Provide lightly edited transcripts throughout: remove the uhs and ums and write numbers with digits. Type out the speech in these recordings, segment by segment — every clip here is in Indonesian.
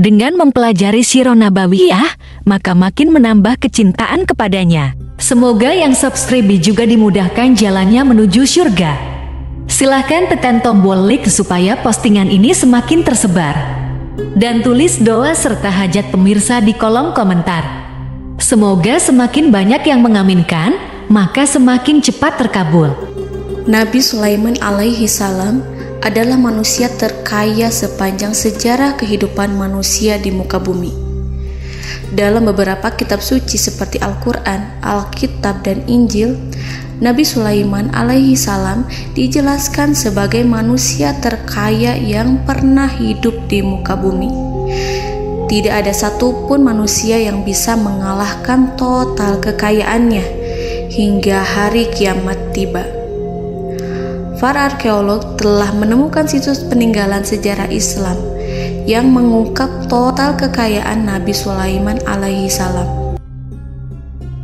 Dengan mempelajari Sirah Nabawiyah, maka makin menambah kecintaan kepadanya. Semoga yang subscribe juga dimudahkan jalannya menuju surga. Silahkan tekan tombol like supaya postingan ini semakin tersebar. Dan tulis doa serta hajat pemirsa di kolom komentar. Semoga semakin banyak yang mengaminkan, maka semakin cepat terkabul. Nabi Sulaiman alaihi salam adalah manusia terkaya sepanjang sejarah kehidupan manusia di muka bumi. Dalam beberapa kitab suci seperti Al-Quran, Alkitab, dan Injil, Nabi Sulaiman alaihi salam dijelaskan sebagai manusia terkaya yang pernah hidup di muka bumi. Tidak ada satupun manusia yang bisa mengalahkan total kekayaannya hingga hari kiamat tiba. Para arkeolog telah menemukan situs peninggalan sejarah Islam yang mengungkap total kekayaan Nabi Sulaiman alaihi salam.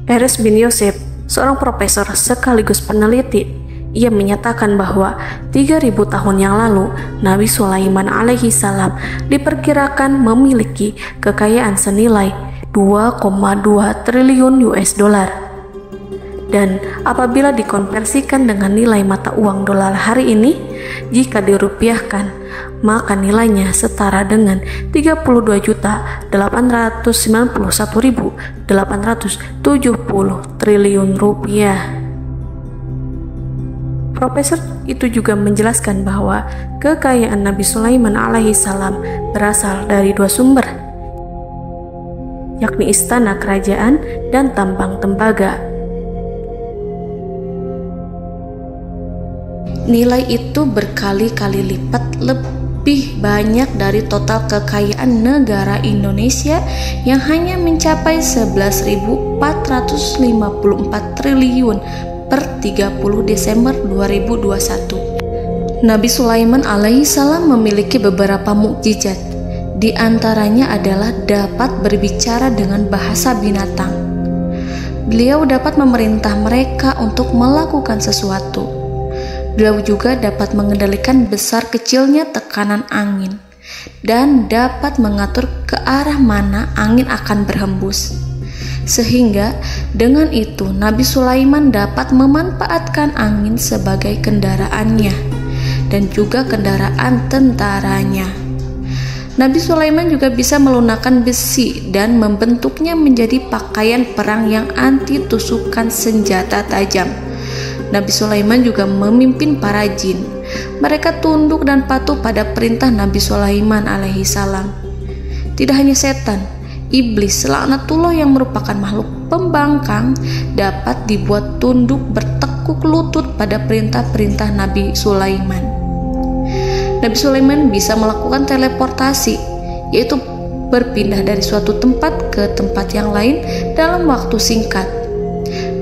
Erez bin Yosef, seorang profesor sekaligus peneliti, ia menyatakan bahwa 3.000 tahun yang lalu Nabi Sulaiman alaihi salam diperkirakan memiliki kekayaan senilai 2,2 triliun US dollar. Dan apabila dikonversikan dengan nilai mata uang dolar hari ini, jika dirupiahkan, maka nilainya setara dengan 32.891.870 triliun rupiah. Profesor itu juga menjelaskan bahwa kekayaan Nabi Sulaiman alaihi salam berasal dari dua sumber, yakni istana kerajaan dan tambang tembaga. Nilai itu berkali-kali lipat lebih banyak dari total kekayaan negara Indonesia yang hanya mencapai 11.454 triliun per 30 Desember 2021. Nabi Sulaiman alaihi salam memiliki beberapa mukjizat. Di antaranya adalah dapat berbicara dengan bahasa binatang. Beliau dapat memerintah mereka untuk melakukan sesuatu. Beliau juga dapat mengendalikan besar kecilnya tekanan angin dan dapat mengatur ke arah mana angin akan berhembus. Sehingga dengan itu Nabi Sulaiman dapat memanfaatkan angin sebagai kendaraannya dan juga kendaraan tentaranya. Nabi Sulaiman juga bisa melunakkan besi dan membentuknya menjadi pakaian perang yang anti tusukan senjata tajam. Nabi Sulaiman juga memimpin para jin. Mereka tunduk dan patuh pada perintah Nabi Sulaiman alaihi salam. Tidak hanya setan, iblis laknatullah yang merupakan makhluk pembangkang dapat dibuat tunduk bertekuk lutut pada perintah-perintah Nabi Sulaiman. Nabi Sulaiman bisa melakukan teleportasi, yaitu berpindah dari suatu tempat ke tempat yang lain dalam waktu singkat.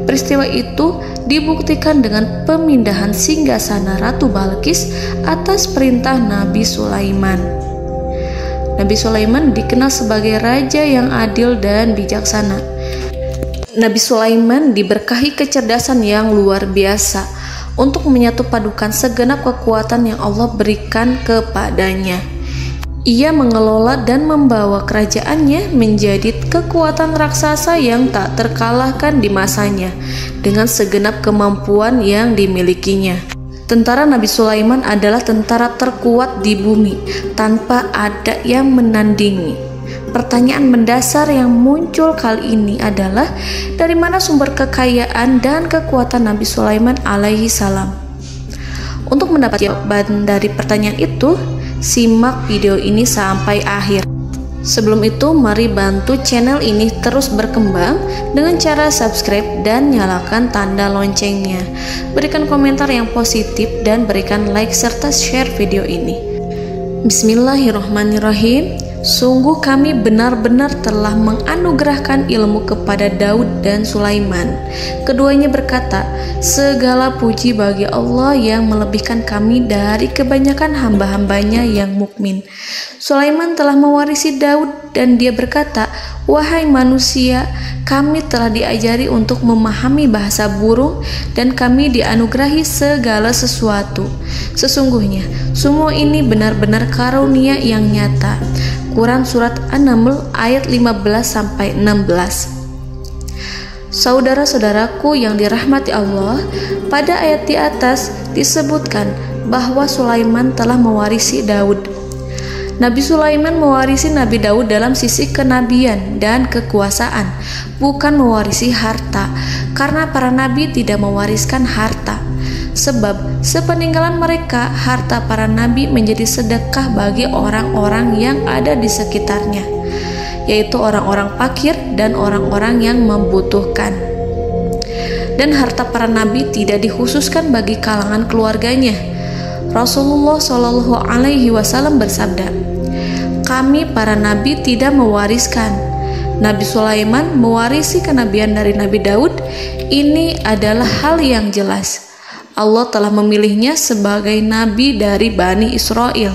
Peristiwa itu dibuktikan dengan pemindahan singgasana Ratu Balqis atas perintah Nabi Sulaiman. Nabi Sulaiman dikenal sebagai raja yang adil dan bijaksana. Nabi Sulaiman diberkahi kecerdasan yang luar biasa untuk menyatu padukan segenap kekuatan yang Allah berikan kepadanya. Ia mengelola dan membawa kerajaannya menjadi kekuatan raksasa yang tak terkalahkan di masanya dengan segenap kemampuan yang dimilikinya. Tentara Nabi Sulaiman adalah tentara terkuat di bumi tanpa ada yang menandingi. Pertanyaan mendasar yang muncul kali ini adalah dari mana sumber kekayaan dan kekuatan Nabi Sulaiman alaihi salam? Untuk mendapat jawaban dari pertanyaan itu, simak video ini sampai akhir. Sebelum itu, mari bantu channel ini terus berkembang dengan cara subscribe dan nyalakan tanda loncengnya. Berikan komentar yang positif dan berikan like serta share video ini. Bismillahirrahmanirrahim. Sungguh kami benar-benar telah menganugerahkan ilmu kepada Daud dan Sulaiman. Keduanya berkata, segala puji bagi Allah yang melebihkan kami dari kebanyakan hamba-hambanya yang mukmin. Sulaiman telah mewarisi Daud dan dia berkata, wahai manusia, kami telah diajari untuk memahami bahasa burung dan kami dianugerahi segala sesuatu. Sesungguhnya semua ini benar-benar karunia yang nyata. Quran Surat An-Naml ayat 15-16. Saudara-saudaraku yang dirahmati Allah, pada ayat di atas disebutkan bahwa Sulaiman telah mewarisi Daud. Nabi Sulaiman mewarisi Nabi Daud dalam sisi kenabian dan kekuasaan, bukan mewarisi harta, karena para nabi tidak mewariskan harta. Sebab sepeninggalan mereka, harta para nabi menjadi sedekah bagi orang-orang yang ada di sekitarnya, yaitu orang-orang fakir dan orang-orang yang membutuhkan. Dan harta para nabi tidak dikhususkan bagi kalangan keluarganya. Rasulullah Shallallahu Alaihi Wasallam bersabda, "Kami para nabi tidak mewariskan." Nabi Sulaiman mewarisi kenabian dari Nabi Daud. Ini adalah hal yang jelas. Allah telah memilihnya sebagai nabi dari Bani Israel.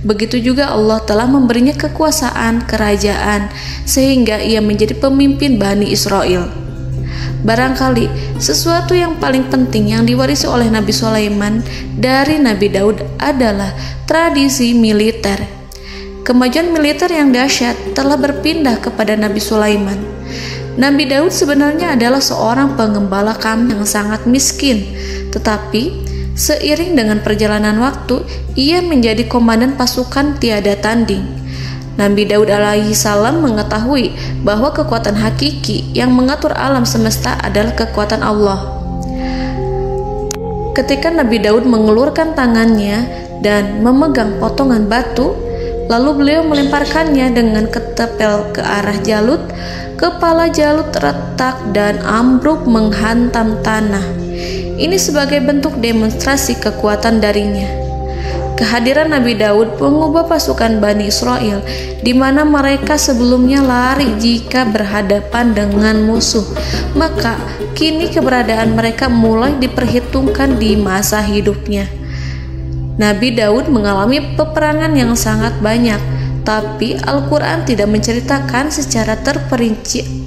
Begitu juga Allah telah memberinya kekuasaan kerajaan sehingga ia menjadi pemimpin Bani Israel. Barangkali sesuatu yang paling penting yang diwarisi oleh Nabi Sulaiman dari Nabi Daud adalah tradisi militer. Kemajuan militer yang dahsyat telah berpindah kepada Nabi Sulaiman. Nabi Daud sebenarnya adalah seorang pengembala kambing yang sangat miskin, tetapi seiring dengan perjalanan waktu, ia menjadi komandan pasukan tiada tanding. Nabi Daud alaihi salam mengetahui bahwa kekuatan hakiki yang mengatur alam semesta adalah kekuatan Allah. Ketika Nabi Daud mengelurkan tangannya dan memegang potongan batu, lalu beliau melemparkannya dengan ketepel ke arah Jalut, kepala Jalut retak dan ambruk menghantam tanah. Ini sebagai bentuk demonstrasi kekuatan darinya. Kehadiran Nabi Daud mengubah pasukan Bani Israel, di mana mereka sebelumnya lari jika berhadapan dengan musuh. Maka kini keberadaan mereka mulai diperhitungkan di masa hidupnya. Nabi Daud mengalami peperangan yang sangat banyak, tapi Al-Quran tidak menceritakan secara terperinci.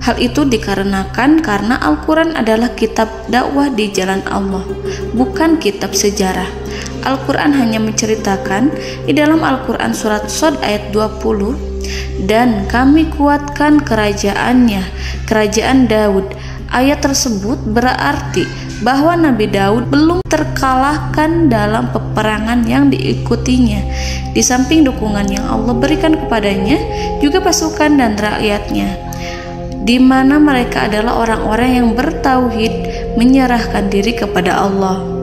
Hal itu dikarenakan karena Al-Quran adalah kitab dakwah di jalan Allah, bukan kitab sejarah. Al-Quran hanya menceritakan di dalam Al-Quran surat Shad ayat 20, "Dan kami kuatkan kerajaannya, kerajaan Daud." Ayat tersebut berarti bahwa Nabi Daud belum terkalahkan dalam peperangan yang diikutinya. Di samping dukungan yang Allah berikan kepadanya, juga pasukan dan rakyatnya, di mana mereka adalah orang-orang yang bertauhid, menyerahkan diri kepada Allah.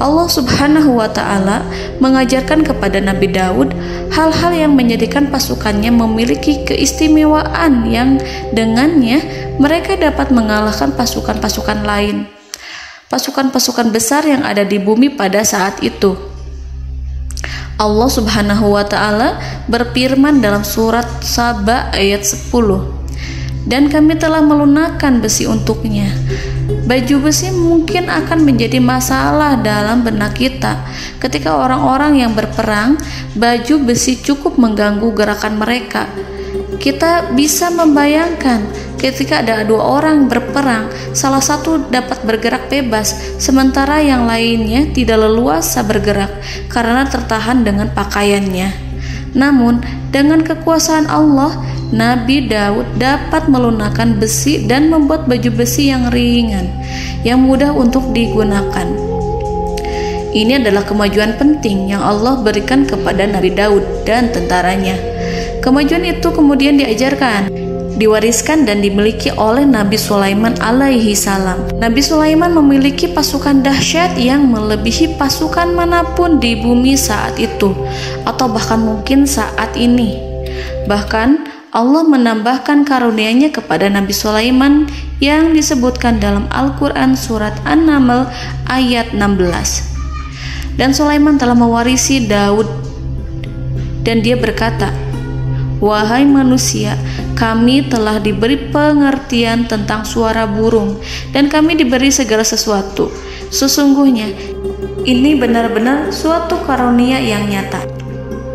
Allah Subhanahu wa Ta'ala mengajarkan kepada Nabi Daud hal-hal yang menjadikan pasukannya memiliki keistimewaan yang dengannya mereka dapat mengalahkan pasukan-pasukan lain, pasukan-pasukan besar yang ada di bumi pada saat itu. Allah Subhanahu wa Ta'ala berfirman dalam surat Saba ayat 10, "Dan kami telah melunakkan besi untuknya." Baju besi mungkin akan menjadi masalah dalam benak kita. Ketika orang-orang yang berperang, baju besi cukup mengganggu gerakan mereka. Kita bisa membayangkan ketika ada dua orang berperang, salah satu dapat bergerak bebas, sementara yang lainnya tidak leluasa bergerak karena tertahan dengan pakaiannya. Namun, dengan kekuasaan Allah, Nabi Daud dapat melunakkan besi dan membuat baju besi yang ringan, yang mudah untuk digunakan. Ini adalah kemajuan penting yang Allah berikan kepada Nabi Daud dan tentaranya. Kemajuan itu kemudian diajarkan, diwariskan dan dimiliki oleh Nabi Sulaiman alaihi salam. Nabi Sulaiman memiliki pasukan dahsyat yang melebihi pasukan manapun di bumi saat itu, atau bahkan mungkin saat ini. Bahkan Allah menambahkan karunia-Nya kepada Nabi Sulaiman yang disebutkan dalam Al-Quran surat An-Naml ayat 16. Dan Sulaiman telah mewarisi Daud, dan dia berkata, "Wahai manusia, kami telah diberi pengertian tentang suara burung, dan kami diberi segala sesuatu. Sesungguhnya ini benar-benar suatu karunia yang nyata."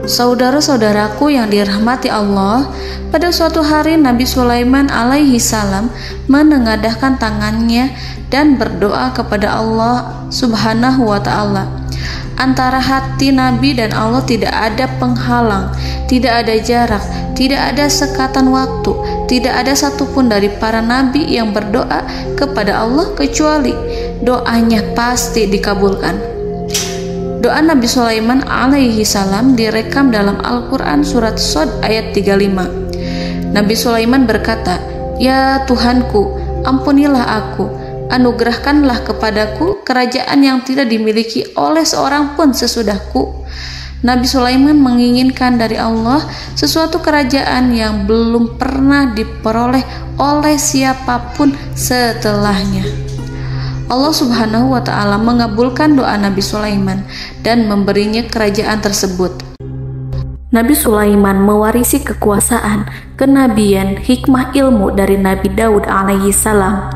Saudara-saudaraku yang dirahmati Allah, pada suatu hari Nabi Sulaiman alaihi salam menengadahkan tangannya dan berdoa kepada Allah Subhanahu wa ta'ala. Antara hati Nabi dan Allah tidak ada penghalang, tidak ada jarak, tidak ada sekatan waktu, tidak ada satupun dari para nabi yang berdoa kepada Allah kecuali doanya pasti dikabulkan. Doa Nabi Sulaiman alaihi salam direkam dalam Al-Quran surat Shad ayat 35. Nabi Sulaiman berkata, "Ya Tuhanku, ampunilah aku, anugerahkanlah kepadaku kerajaan yang tidak dimiliki oleh seorang pun sesudahku." Nabi Sulaiman menginginkan dari Allah sesuatu kerajaan yang belum pernah diperoleh oleh siapapun setelahnya. Allah Subhanahu wa ta'ala mengabulkan doa Nabi Sulaiman dan memberinya kerajaan tersebut. Nabi Sulaiman mewarisi kekuasaan, kenabian, hikmah ilmu dari Nabi Daud alaihi salam.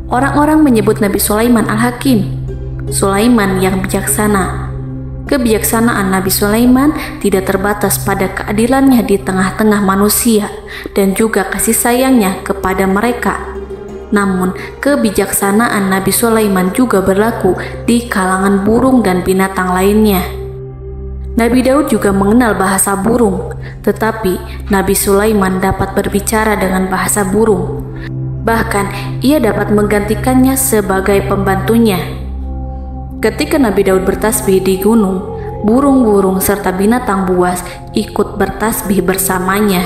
Orang-orang menyebut Nabi Sulaiman Al-Hakim, Sulaiman yang bijaksana. Kebijaksanaan Nabi Sulaiman tidak terbatas pada keadilannya di tengah-tengah manusia dan juga kasih sayangnya kepada mereka. Namun, kebijaksanaan Nabi Sulaiman juga berlaku di kalangan burung dan binatang lainnya. Nabi Daud juga mengenal bahasa burung, tetapi Nabi Sulaiman dapat berbicara dengan bahasa burung. Bahkan, ia dapat menggantikannya sebagai pembantunya. Ketika Nabi Daud bertasbih di gunung, burung-burung serta binatang buas ikut bertasbih bersamanya.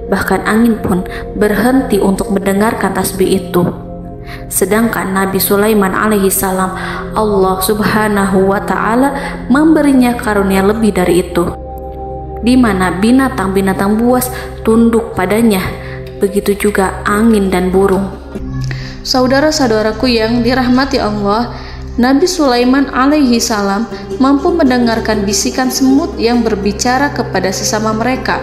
Bahkan angin pun berhenti untuk mendengarkan tasbih itu. Sedangkan Nabi Sulaiman alaihi salam, Allah Subhanahu wa ta'ala memberinya karunia lebih dari itu, di mana binatang-binatang buas tunduk padanya, begitu juga angin dan burung. Saudara-saudaraku yang dirahmati Allah, Nabi Sulaiman alaihi salam mampu mendengarkan bisikan semut yang berbicara kepada sesama mereka.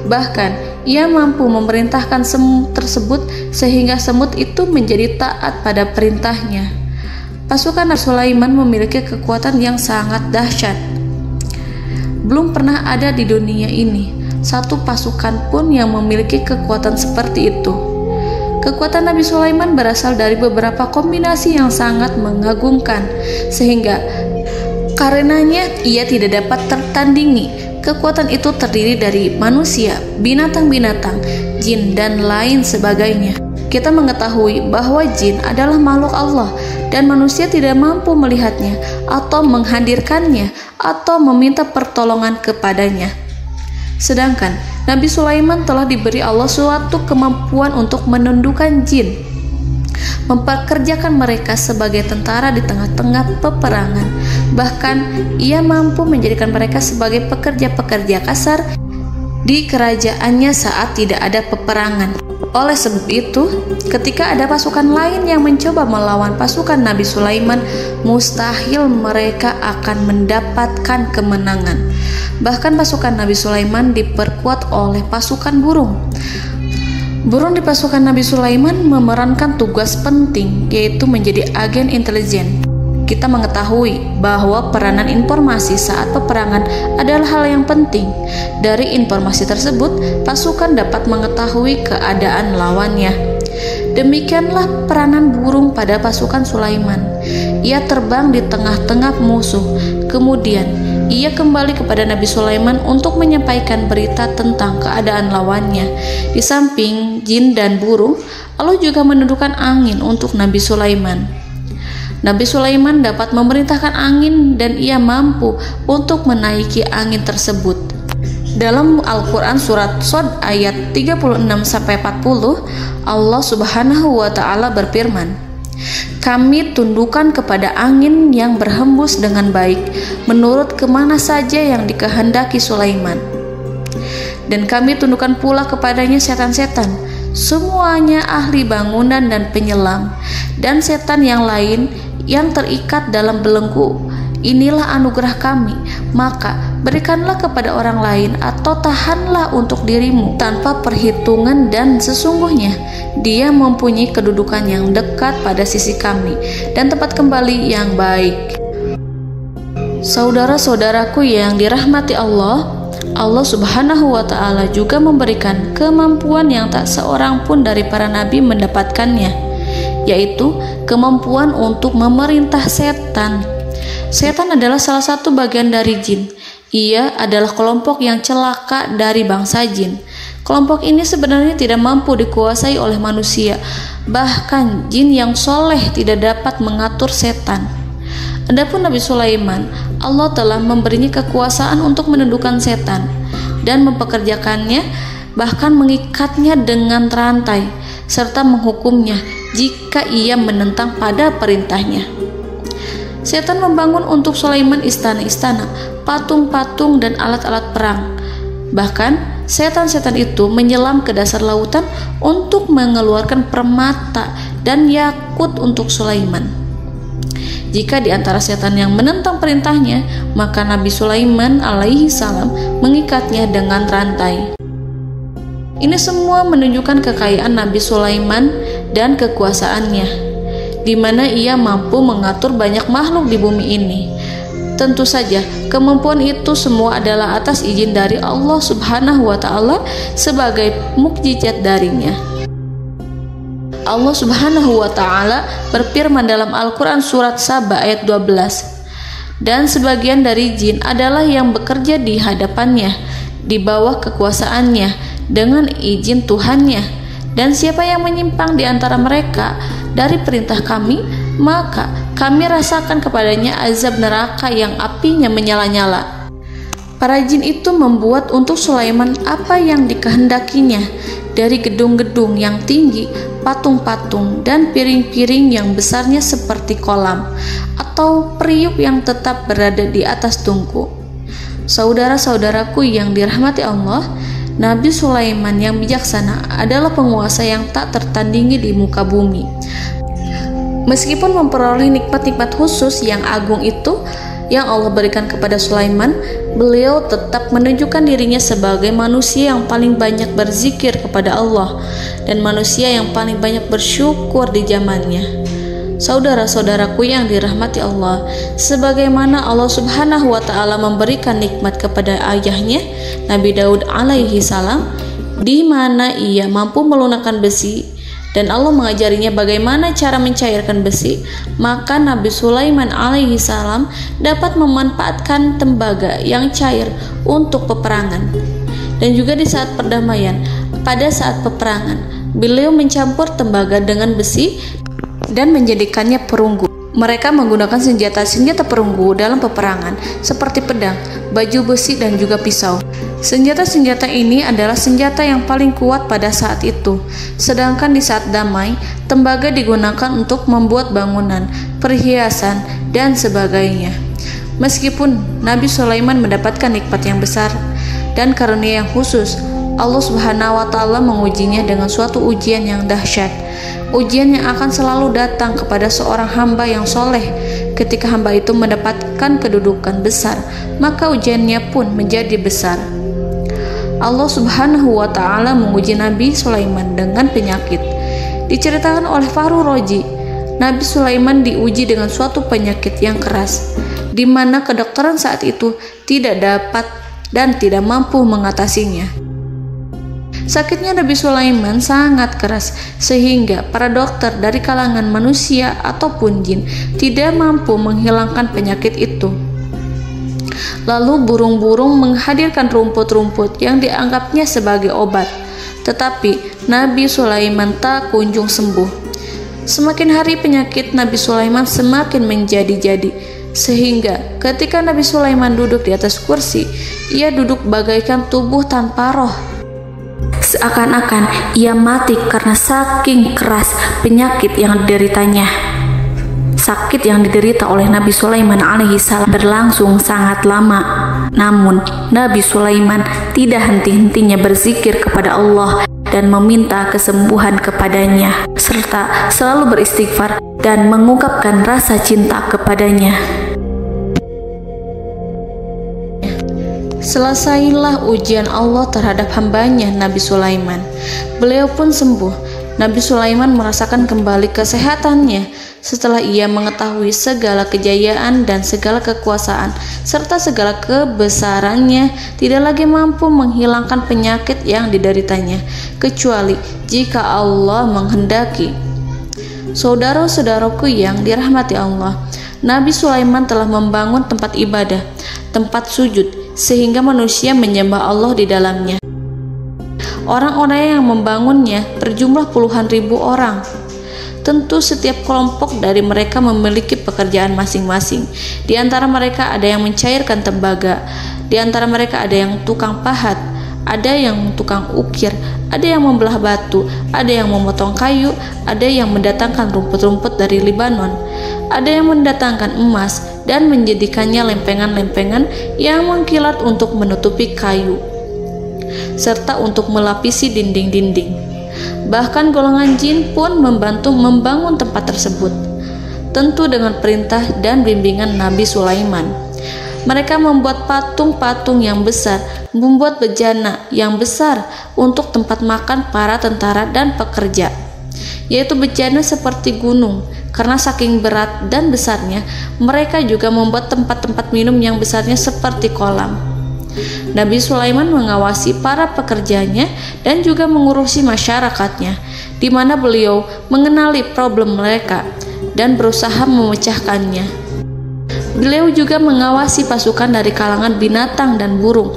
Bahkan ia mampu memerintahkan semut tersebut sehingga semut itu menjadi taat pada perintahnya. Pasukan Nabi Sulaiman memiliki kekuatan yang sangat dahsyat. Belum pernah ada di dunia ini satu pasukan pun yang memiliki kekuatan seperti itu. Kekuatan Nabi Sulaiman berasal dari beberapa kombinasi yang sangat mengagumkan, sehingga karenanya ia tidak dapat tertandingi. Kekuatan itu terdiri dari manusia, binatang-binatang, jin, dan lain sebagainya. Kita mengetahui bahwa jin adalah makhluk Allah dan manusia tidak mampu melihatnya atau menghadirkannya atau meminta pertolongan kepadanya. Sedangkan Nabi Sulaiman telah diberi Allah suatu kemampuan untuk menundukkan jin, mempekerjakan mereka sebagai tentara di tengah-tengah peperangan. Bahkan ia mampu menjadikan mereka sebagai pekerja-pekerja kasar di kerajaannya saat tidak ada peperangan. Oleh sebab itu, ketika ada pasukan lain yang mencoba melawan pasukan Nabi Sulaiman, mustahil mereka akan mendapatkan kemenangan. Bahkan pasukan Nabi Sulaiman diperkuat oleh pasukan burung. Burung di pasukan Nabi Sulaiman memerankan tugas penting, yaitu menjadi agen intelijen. Kita mengetahui bahwa peranan informasi saat peperangan adalah hal yang penting. Dari informasi tersebut, pasukan dapat mengetahui keadaan lawannya. Demikianlah peranan burung pada pasukan Sulaiman. Ia terbang di tengah-tengah musuh. Kemudian, ia kembali kepada Nabi Sulaiman untuk menyampaikan berita tentang keadaan lawannya. Di samping jin dan burung, Allah juga menundukkan angin untuk Nabi Sulaiman. Nabi Sulaiman dapat memerintahkan angin dan ia mampu untuk menaiki angin tersebut. Dalam Al-Quran surat Shad ayat 36-40, Allah Subhanahu wa ta'ala berfirman, "Kami tundukkan kepada angin yang berhembus dengan baik menurut kemana saja yang dikehendaki Sulaiman. Dan kami tundukkan pula kepadanya setan-setan, semuanya ahli bangunan dan penyelam, dan setan yang lain yang terikat dalam belenggu. Inilah anugerah kami, maka berikanlah kepada orang lain atau tahanlah untuk dirimu tanpa perhitungan, dan sesungguhnya dia mempunyai kedudukan yang dekat pada sisi kami dan tempat kembali yang baik." Saudara-saudaraku yang dirahmati Allah, Allah Subhanahu wa Ta'ala juga memberikan kemampuan yang tak seorang pun dari para nabi mendapatkannya, yaitu kemampuan untuk memerintah setan. Setan adalah salah satu bagian dari jin. Ia adalah kelompok yang celaka dari bangsa jin. Kelompok ini sebenarnya tidak mampu dikuasai oleh manusia. Bahkan jin yang soleh tidak dapat mengatur setan. Adapun Nabi Sulaiman, Allah telah memberinya kekuasaan untuk menundukkan setan dan mempekerjakannya, bahkan mengikatnya dengan rantai serta menghukumnya jika ia menentang pada perintahnya. Setan membangun untuk Sulaiman istana-istana, patung-patung dan alat-alat perang. Bahkan setan-setan itu menyelam ke dasar lautan untuk mengeluarkan permata dan yakut untuk Sulaiman. Jika di antara setan yang menentang perintahnya, maka Nabi Sulaiman alaihi salam mengikatnya dengan rantai. Ini semua menunjukkan kekayaan Nabi Sulaiman dan kekuasaannya, di mana ia mampu mengatur banyak makhluk di bumi ini. Tentu saja, kemampuan itu semua adalah atas izin dari Allah Subhanahu wa Ta'ala sebagai mukjizat darinya. Allah Subhanahu wa Ta'ala berfirman dalam Al-Quran surat Saba ayat 12, dan sebagian dari jin adalah yang bekerja di hadapannya di bawah kekuasaannya dengan izin Tuhannya, dan siapa yang menyimpang di antara mereka dari perintah kami, maka kami rasakan kepadanya azab neraka yang apinya menyala-nyala. Para jin itu membuat untuk Sulaiman apa yang dikehendakinya, dari gedung-gedung yang tinggi, patung-patung, dan piring-piring yang besarnya seperti kolam, atau periuk yang tetap berada di atas tungku. Saudara-saudaraku yang dirahmati Allah, Nabi Sulaiman yang bijaksana adalah penguasa yang tak tertandingi di muka bumi. Meskipun memperoleh nikmat-nikmat khusus yang agung itu yang Allah berikan kepada Sulaiman, beliau tetap menunjukkan dirinya sebagai manusia yang paling banyak berzikir kepada Allah dan manusia yang paling banyak bersyukur di zamannya. Saudara-saudaraku yang dirahmati Allah, sebagaimana Allah Subhanahu wa Ta'ala memberikan nikmat kepada ayahnya Nabi Daud alaihi salam, di mana ia mampu melunakkan besi, dan Allah mengajarinya bagaimana cara mencairkan besi, maka Nabi Sulaiman alaihi salam dapat memanfaatkan tembaga yang cair untuk peperangan. Dan juga di saat perdamaian, pada saat peperangan, beliau mencampur tembaga dengan besi dan menjadikannya perunggu. Mereka menggunakan senjata-senjata perunggu dalam peperangan seperti pedang, baju besi, dan juga pisau. Senjata-senjata ini adalah senjata yang paling kuat pada saat itu. Sedangkan di saat damai, tembaga digunakan untuk membuat bangunan, perhiasan, dan sebagainya. Meskipun Nabi Sulaiman mendapatkan nikmat yang besar dan karunia yang khusus, Allah Subhanahu wa Ta'ala mengujinya dengan suatu ujian yang dahsyat. Ujian yang akan selalu datang kepada seorang hamba yang soleh. Ketika hamba itu mendapatkan kedudukan besar, maka ujiannya pun menjadi besar. Allah Subhanahu wa Ta'ala menguji Nabi Sulaiman dengan penyakit. Diceritakan oleh Fahru Roji, Nabi Sulaiman diuji dengan suatu penyakit yang keras, di mana kedokteran saat itu tidak dapat dan tidak mampu mengatasinya. Sakitnya Nabi Sulaiman sangat keras sehingga para dokter dari kalangan manusia ataupun jin tidak mampu menghilangkan penyakit itu. Lalu burung-burung menghadirkan rumput-rumput yang dianggapnya sebagai obat, tetapi Nabi Sulaiman tak kunjung sembuh. Semakin hari penyakit Nabi Sulaiman semakin menjadi-jadi, sehingga ketika Nabi Sulaiman duduk di atas kursi, ia duduk bagaikan tubuh tanpa roh. Seakan-akan ia mati karena saking keras penyakit yang dideritanya. Sakit yang diderita oleh Nabi Sulaiman alaihi salam berlangsung sangat lama. Namun Nabi Sulaiman tidak henti-hentinya berzikir kepada Allah dan meminta kesembuhan kepadanya, serta selalu beristighfar dan mengungkapkan rasa cinta kepadanya. Selesailah ujian Allah terhadap hambanya Nabi Sulaiman. Beliau pun sembuh. Nabi Sulaiman merasakan kembali kesehatannya setelah ia mengetahui segala kejayaan dan segala kekuasaan serta segala kebesarannya tidak lagi mampu menghilangkan penyakit yang dideritanya kecuali jika Allah menghendaki. Saudara-saudaraku yang dirahmati Allah, Nabi Sulaiman telah membangun tempat ibadah, tempat sujud, sehingga manusia menyembah Allah di dalamnya. Orang-orang yang membangunnya berjumlah puluhan ribu orang. Tentu setiap kelompok dari mereka memiliki pekerjaan masing-masing. Di antara mereka ada yang mencairkan tembaga, di antara mereka ada yang tukang pahat, ada yang tukang ukir, ada yang membelah batu, ada yang memotong kayu, ada yang mendatangkan rumput-rumput dari Libanon, ada yang mendatangkan emas dan menjadikannya lempengan-lempengan yang mengkilat untuk menutupi kayu, serta untuk melapisi dinding-dinding. Bahkan golongan jin pun membantu membangun tempat tersebut, tentu dengan perintah dan bimbingan Nabi Sulaiman. Mereka membuat patung-patung yang besar, membuat bejana yang besar untuk tempat makan para tentara dan pekerja, yaitu bejana seperti gunung. Karena saking berat dan besarnya, mereka juga membuat tempat-tempat minum yang besarnya seperti kolam. Nabi Sulaiman mengawasi para pekerjanya dan juga mengurusi masyarakatnya, di mana beliau mengenali problem mereka dan berusaha memecahkannya. Beliau juga mengawasi pasukan dari kalangan binatang dan burung.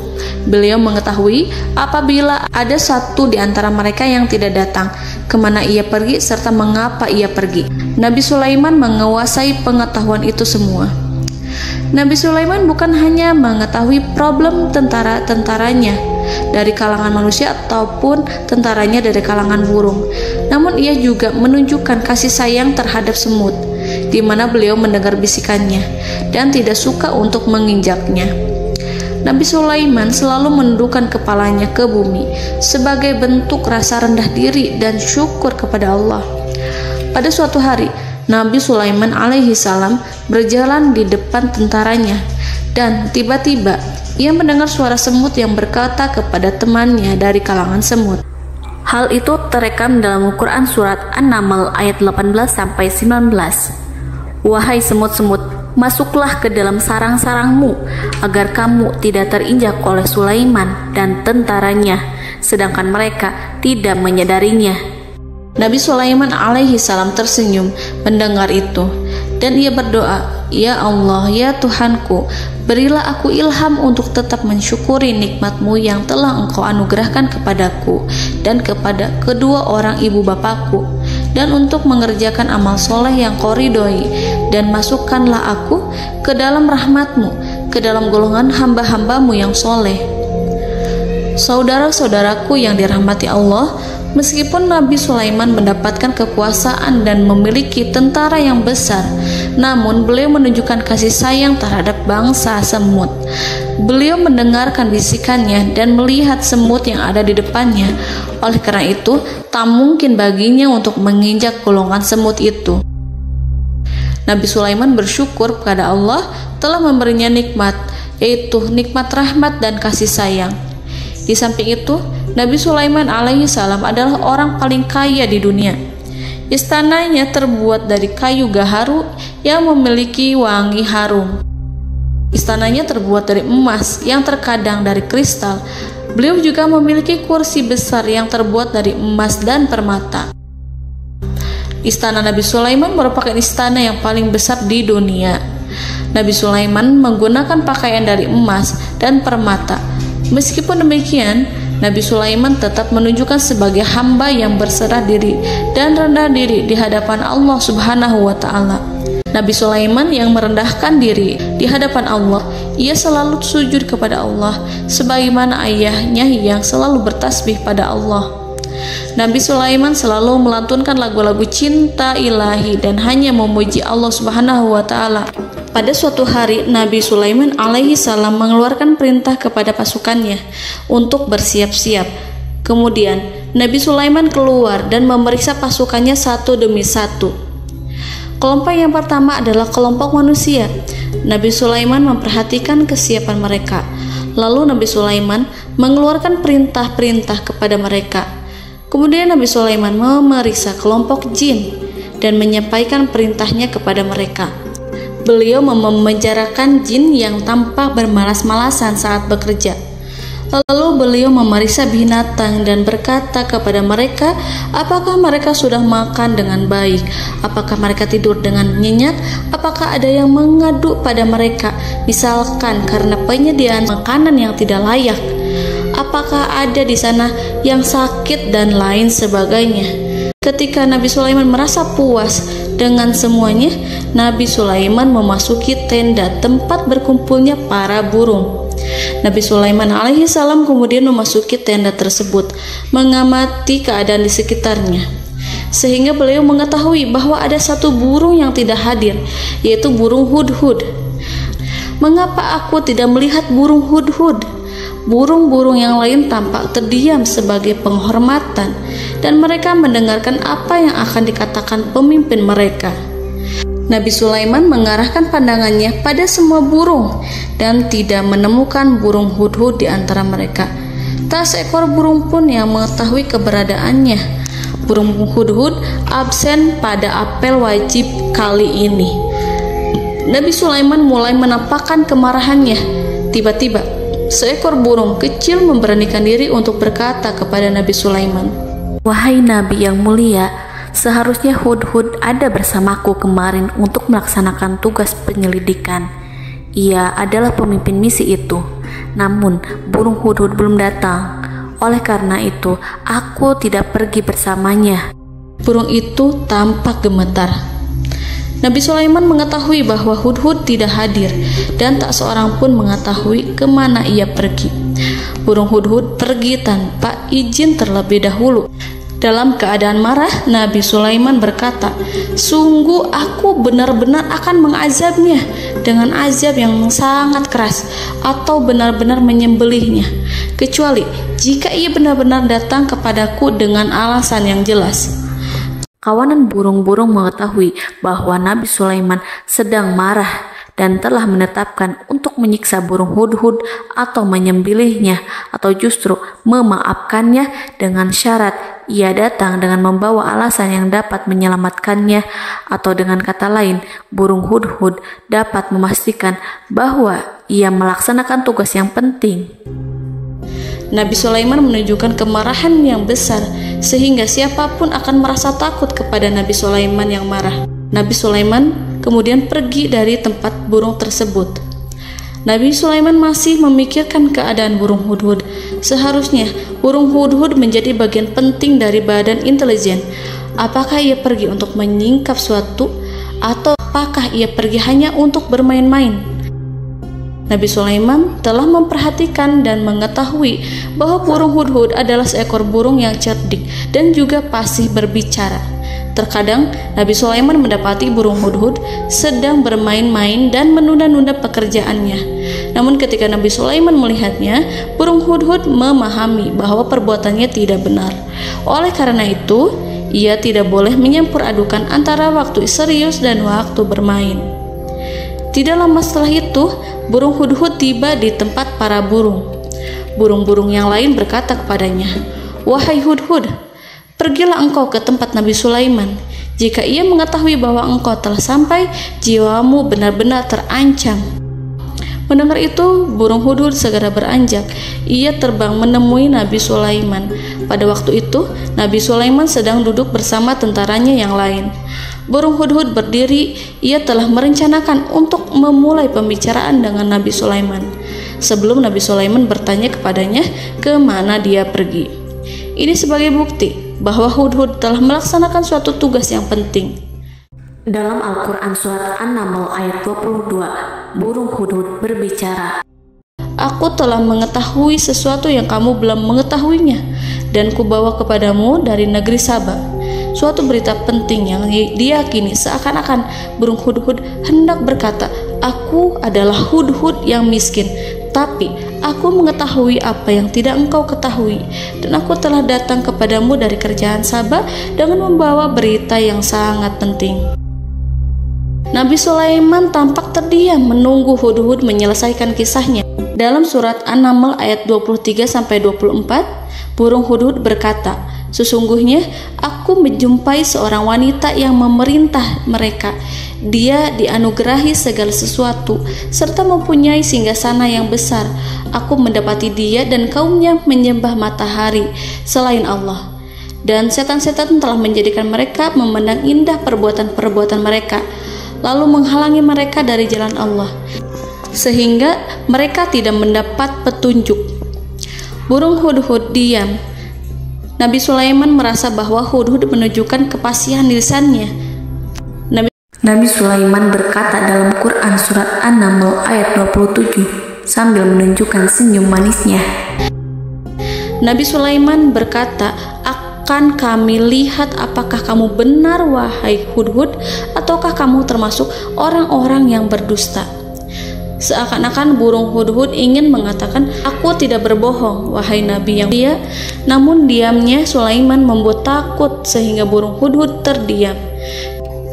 Beliau mengetahui apabila ada satu di antara mereka yang tidak datang, kemana ia pergi serta mengapa ia pergi. Nabi Sulaiman menguasai pengetahuan itu semua. Nabi Sulaiman bukan hanya mengetahui problem tentara-tentaranya dari kalangan manusia ataupun tentaranya dari kalangan burung, namun ia juga menunjukkan kasih sayang terhadap semut, di mana beliau mendengar bisikannya dan tidak suka untuk menginjaknya. Nabi Sulaiman selalu menundukkan kepalanya ke bumi sebagai bentuk rasa rendah diri dan syukur kepada Allah. Pada suatu hari, Nabi Sulaiman alaihi salam berjalan di depan tentaranya dan tiba-tiba ia mendengar suara semut yang berkata kepada temannya dari kalangan semut. Hal itu terekam dalam Al-Quran surat An-Naml ayat 18-19. Wahai semut-semut, masuklah ke dalam sarang-sarangmu agar kamu tidak terinjak oleh Sulaiman dan tentaranya, sedangkan mereka tidak menyadarinya. Nabi Sulaiman alaihi salam tersenyum mendengar itu dan ia berdoa, "Ya Allah, ya Tuhanku, berilah aku ilham untuk tetap mensyukuri nikmat-Mu yang telah Engkau anugerahkan kepadaku dan kepada kedua orang ibu bapakku, dan untuk mengerjakan amal soleh yang Kau ridhoi, dan masukkanlah aku ke dalam rahmat-Mu, ke dalam golongan hamba-hamba-Mu yang soleh." Saudara-saudaraku yang dirahmati Allah, meskipun Nabi Sulaiman mendapatkan kekuasaan dan memiliki tentara yang besar, namun beliau menunjukkan kasih sayang terhadap bangsa semut. Beliau mendengarkan bisikannya dan melihat semut yang ada di depannya. Oleh karena itu, tak mungkin baginya untuk menginjak golongan semut itu. Nabi Sulaiman bersyukur kepada Allah telah memberinya nikmat, yaitu nikmat rahmat dan kasih sayang. Di samping itu, Nabi Sulaiman alaihi salam adalah orang paling kaya di dunia. Istananya terbuat dari kayu gaharu yang memiliki wangi harum. Istananya terbuat dari emas yang terkadang dari kristal. Beliau juga memiliki kursi besar yang terbuat dari emas dan permata. Istana Nabi Sulaiman merupakan istana yang paling besar di dunia. Nabi Sulaiman menggunakan pakaian dari emas dan permata. Meskipun demikian, Nabi Sulaiman tetap menunjukkan sebagai hamba yang berserah diri dan rendah diri di hadapan Allah Subhanahu wa Ta'ala. Nabi Sulaiman yang merendahkan diri di hadapan Allah, ia selalu sujud kepada Allah, sebagaimana ayahnya yang selalu bertasbih pada Allah. Nabi Sulaiman selalu melantunkan lagu-lagu cinta ilahi dan hanya memuji Allah Subhanahu wa Ta'ala. Pada suatu hari, Nabi Sulaiman alaihi salam mengeluarkan perintah kepada pasukannya untuk bersiap-siap. Kemudian, Nabi Sulaiman keluar dan memeriksa pasukannya satu demi satu. Kelompok yang pertama adalah kelompok manusia. Nabi Sulaiman memperhatikan kesiapan mereka. Lalu Nabi Sulaiman mengeluarkan perintah-perintah kepada mereka. Kemudian Nabi Sulaiman memeriksa kelompok jin dan menyampaikan perintahnya kepada mereka. Beliau memenjarakan jin yang tampak bermalas-malasan saat bekerja. Lalu beliau memeriksa binatang dan berkata kepada mereka, apakah mereka sudah makan dengan baik? Apakah mereka tidur dengan nyenyak? Apakah ada yang mengadu pada mereka, misalkan karena penyediaan makanan yang tidak layak? Apakah ada di sana yang sakit dan lain sebagainya? Ketika Nabi Sulaiman merasa puas dengan semuanya, Nabi Sulaiman memasuki tenda tempat berkumpulnya para burung. Nabi Sulaiman alaihissalam kemudian memasuki tenda tersebut, mengamati keadaan di sekitarnya, sehingga beliau mengetahui bahwa ada satu burung yang tidak hadir, yaitu burung hudhud. Mengapa aku tidak melihat burung hudhud? Burung-burung yang lain tampak terdiam sebagai penghormatan, dan mereka mendengarkan apa yang akan dikatakan pemimpin mereka. Nabi Sulaiman mengarahkan pandangannya pada semua burung dan tidak menemukan burung hudhud di antara mereka. Tak seekor burung pun yang mengetahui keberadaannya. Burung hudhud absen pada apel wajib kali ini. Nabi Sulaiman mulai menampakkan kemarahannya. Tiba-tiba, seekor burung kecil memberanikan diri untuk berkata kepada Nabi Sulaiman, "Wahai Nabi yang mulia, seharusnya hudhud ada bersamaku kemarin untuk melaksanakan tugas penyelidikan. Ia adalah pemimpin misi itu. Namun, burung hudhud belum datang. Oleh karena itu, aku tidak pergi bersamanya." Burung itu tampak gemetar. Nabi Sulaiman mengetahui bahwa hudhud tidak hadir dan tak seorang pun mengetahui kemana ia pergi. Burung hudhud pergi tanpa izin terlebih dahulu. Dalam keadaan marah, Nabi Sulaiman berkata, "Sungguh aku benar-benar akan mengazabnya dengan azab yang sangat keras atau benar-benar menyembelihnya, kecuali jika ia benar-benar datang kepadaku dengan alasan yang jelas." Kawanan burung-burung mengetahui bahwa Nabi Sulaiman sedang marah dan telah menetapkan untuk menyiksa burung hudhud atau menyembelihnya atau justru memaafkannya dengan syarat ia datang dengan membawa alasan yang dapat menyelamatkannya, atau dengan kata lain, burung hudhud dapat memastikan bahwa ia melaksanakan tugas yang penting. Nabi Sulaiman menunjukkan kemarahan yang besar sehingga siapapun akan merasa takut kepada Nabi Sulaiman yang marah. Nabi Sulaiman kemudian pergi dari tempat burung tersebut. Nabi Sulaiman masih memikirkan keadaan burung hudhud. Seharusnya burung hudhud menjadi bagian penting dari badan intelijen. Apakah ia pergi untuk menyingkap suatu, atau apakah ia pergi hanya untuk bermain-main? Nabi Sulaiman telah memperhatikan dan mengetahui bahwa burung hudhud adalah seekor burung yang cerdik dan juga fasih berbicara. Terkadang Nabi Sulaiman mendapati burung hudhud sedang bermain-main dan menunda-nunda pekerjaannya. Namun ketika Nabi Sulaiman melihatnya, burung hudhud memahami bahwa perbuatannya tidak benar. Oleh karena itu, ia tidak boleh menyampur adukan antara waktu serius dan waktu bermain. Tidak lama setelah itu, burung hudhud tiba di tempat para burung. Burung-burung yang lain berkata kepadanya, "Wahai hudhud, pergilah engkau ke tempat Nabi Sulaiman. Jika ia mengetahui bahwa engkau telah sampai, jiwamu benar-benar terancam." Mendengar itu, burung hudhud segera beranjak. Ia terbang menemui Nabi Sulaiman. Pada waktu itu, Nabi Sulaiman sedang duduk bersama tentaranya yang lain. Burung hudhud berdiri. Ia telah merencanakan untuk memulai pembicaraan dengan Nabi Sulaiman sebelum Nabi Sulaiman bertanya kepadanya kemana dia pergi. Ini sebagai bukti bahwa hudhud telah melaksanakan suatu tugas yang penting. Dalam Al-Quran Surat An-Naml ayat 22, burung hudhud berbicara, "Aku telah mengetahui sesuatu yang kamu belum mengetahuinya, dan kubawa kepadamu dari negeri Saba suatu berita penting yang diyakini seakan-akan burung hudhud hendak berkata, 'Aku adalah hudhud yang miskin, tapi aku mengetahui apa yang tidak engkau ketahui, dan aku telah datang kepadamu dari kerajaan Saba dengan membawa berita yang sangat penting.'" Nabi Sulaiman tampak terdiam menunggu hudhud menyelesaikan kisahnya. Dalam surat An-Naml ayat 23-24, burung hudhud berkata, "Sesungguhnya aku menjumpai seorang wanita yang memerintah mereka. Dia dianugerahi segala sesuatu serta mempunyai singgasana yang besar. Aku mendapati dia dan kaumnya menyembah matahari selain Allah. Dan setan-setan telah menjadikan mereka memandang indah perbuatan-perbuatan mereka, lalu menghalangi mereka dari jalan Allah, sehingga mereka tidak mendapat petunjuk." Burung hudhud diam. Nabi Sulaiman merasa bahwa hudhud menunjukkan kefasihan lisannya. Nabi Sulaiman berkata dalam Quran surat An-Naml ayat 27 sambil menunjukkan senyum manisnya. Nabi Sulaiman berkata, "Akan kami lihat apakah kamu benar, wahai hudhud, ataukah kamu termasuk orang-orang yang berdusta." Seakan-akan burung hudhud ingin mengatakan, "Aku tidak berbohong, wahai Nabi yang mulia." Namun diamnya Sulaiman membuat takut sehingga burung hudhud terdiam.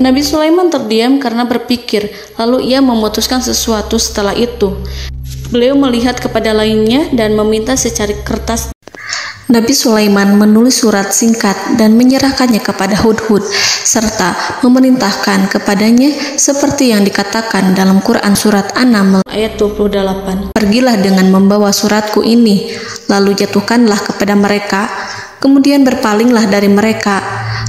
Nabi Sulaiman terdiam karena berpikir, lalu ia memutuskan sesuatu setelah itu. Beliau melihat kepada lainnya dan meminta secari kertas. Nabi Sulaiman menulis surat singkat dan menyerahkannya kepada hudhud serta memerintahkan kepadanya seperti yang dikatakan dalam Quran surat An-Naml ayat 28. "Pergilah dengan membawa suratku ini, lalu jatuhkanlah kepada mereka, kemudian berpalinglah dari mereka,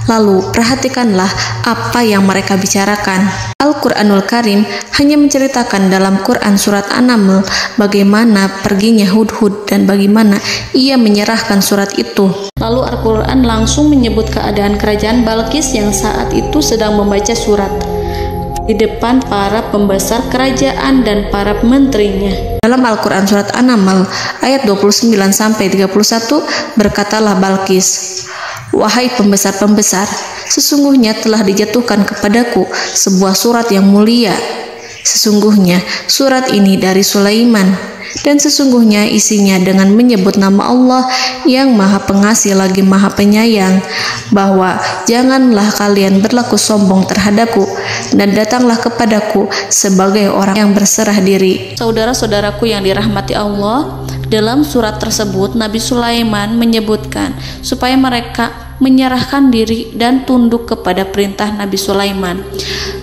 lalu perhatikanlah apa yang mereka bicarakan." Al-Quranul Karim hanya menceritakan dalam Quran surat An-Naml bagaimana perginya hudhud dan bagaimana ia menyerahkan surat itu. Lalu Al-Quran langsung menyebut keadaan kerajaan Balqis yang saat itu sedang membaca surat di depan para pembesar kerajaan dan para menterinya. Dalam Al-Quran surat An-Naml ayat 29-31 berkatalah Balqis, "Wahai pembesar-pembesar, sesungguhnya telah dijatuhkan kepadaku sebuah surat yang mulia. Sesungguhnya surat ini dari Sulaiman, dan sesungguhnya isinya dengan menyebut nama Allah yang Maha Pengasih lagi Maha Penyayang, bahwa janganlah kalian berlaku sombong terhadapku, dan datanglah kepadaku sebagai orang yang berserah diri." Saudara-saudaraku yang dirahmati Allah, dalam surat tersebut Nabi Sulaiman menyebutkan supaya mereka menyerahkan diri dan tunduk kepada perintah Nabi Sulaiman.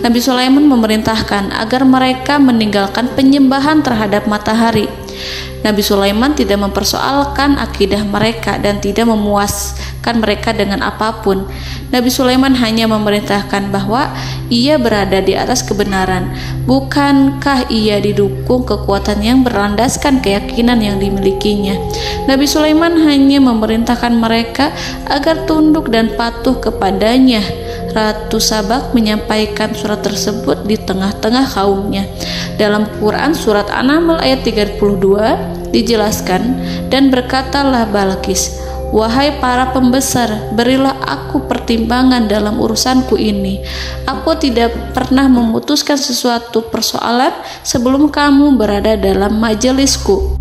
Nabi Sulaiman memerintahkan agar mereka meninggalkan penyembahan terhadap matahari. Nabi Sulaiman tidak mempersoalkan akidah mereka dan tidak memuaskan mereka dengan apapun. Nabi Sulaiman hanya memerintahkan bahwa ia berada di atas kebenaran. Bukankah ia didukung kekuatan yang berlandaskan keyakinan yang dimilikinya? Nabi Sulaiman hanya memerintahkan mereka agar tunduk dan patuh kepadanya. Ratu Sabak menyampaikan surat tersebut di tengah-tengah kaumnya. Dalam Quran surat An-Naml ayat 32 dijelaskan, "Dan berkatalah Balqis, wahai para pembesar, berilah aku pertimbangan dalam urusanku ini. Aku tidak pernah memutuskan sesuatu persoalan sebelum kamu berada dalam majelisku."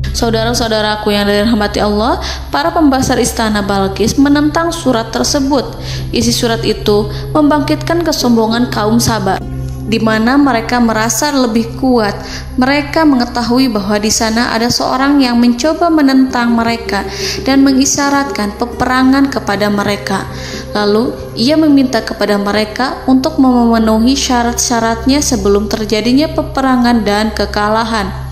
Saudara-saudaraku yang dirahmati Allah, para pembesar istana Balqis menentang surat tersebut. Isi surat itu membangkitkan kesombongan kaum Sabak, di mana mereka merasa lebih kuat. Mereka mengetahui bahwa di sana ada seorang yang mencoba menentang mereka dan mengisyaratkan peperangan kepada mereka. Lalu ia meminta kepada mereka untuk memenuhi syarat-syaratnya sebelum terjadinya peperangan dan kekalahan.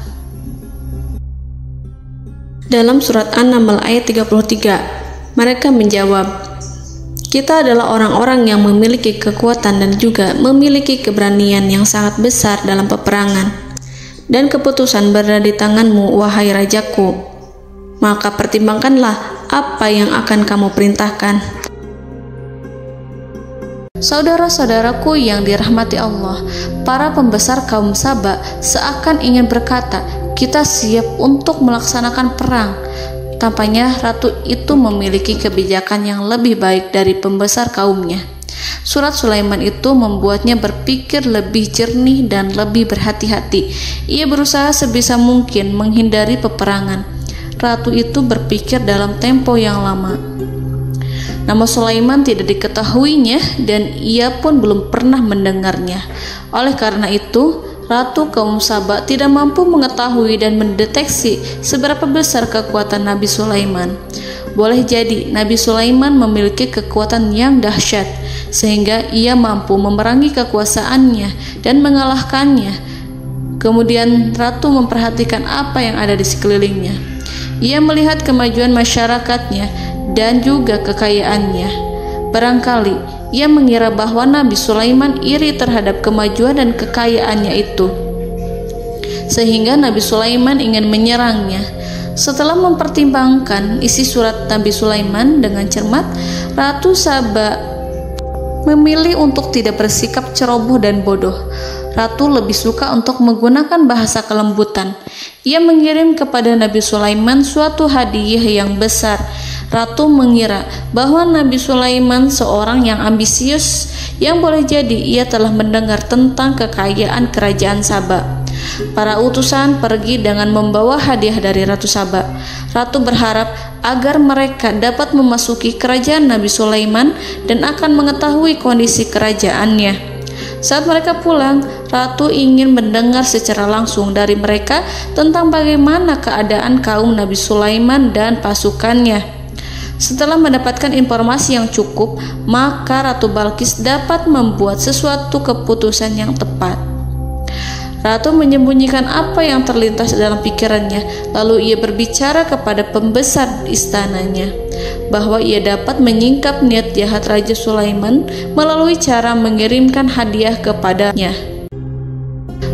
Dalam surat An-Naml ayat 33, mereka menjawab, "Kita adalah orang-orang yang memiliki kekuatan dan juga memiliki keberanian yang sangat besar dalam peperangan. Dan keputusan berada di tanganmu, wahai rajaku. Maka pertimbangkanlah apa yang akan kamu perintahkan." Saudara-saudaraku yang dirahmati Allah, para pembesar kaum Sabak seakan ingin berkata, "Kita siap untuk melaksanakan perang." Tampaknya ratu itu memiliki kebijakan yang lebih baik dari pembesar kaumnya. Surat Sulaiman itu membuatnya berpikir lebih jernih dan lebih berhati-hati. Ia berusaha sebisa mungkin menghindari peperangan. Ratu itu berpikir dalam tempo yang lama. Nama Sulaiman tidak diketahuinya dan ia pun belum pernah mendengarnya. Oleh karena itu, Ratu kaum Saba tidak mampu mengetahui dan mendeteksi seberapa besar kekuatan Nabi Sulaiman. Boleh jadi Nabi Sulaiman memiliki kekuatan yang dahsyat, sehingga ia mampu memerangi kekuasaannya dan mengalahkannya. Kemudian Ratu memperhatikan apa yang ada di sekelilingnya. Ia melihat kemajuan masyarakatnya dan juga kekayaannya. Barangkali ia mengira bahwa Nabi Sulaiman iri terhadap kemajuan dan kekayaannya itu, sehingga Nabi Sulaiman ingin menyerangnya. Setelah mempertimbangkan isi surat Nabi Sulaiman dengan cermat, Ratu Saba memilih untuk tidak bersikap ceroboh dan bodoh. Ratu lebih suka untuk menggunakan bahasa kelembutan. Ia mengirim kepada Nabi Sulaiman suatu hadiah yang besar. Ratu mengira bahwa Nabi Sulaiman seorang yang ambisius, yang boleh jadi ia telah mendengar tentang kekayaan kerajaan Saba. Para utusan pergi dengan membawa hadiah dari Ratu Saba. Ratu berharap agar mereka dapat memasuki kerajaan Nabi Sulaiman dan akan mengetahui kondisi kerajaannya. Saat mereka pulang, Ratu ingin mendengar secara langsung dari mereka tentang bagaimana keadaan kaum Nabi Sulaiman dan pasukannya. Setelah mendapatkan informasi yang cukup, maka Ratu Balqis dapat membuat sesuatu keputusan yang tepat. Ratu menyembunyikan apa yang terlintas dalam pikirannya, lalu ia berbicara kepada pembesar istananya bahwa ia dapat menyingkap niat jahat Raja Sulaiman melalui cara mengirimkan hadiah kepadanya.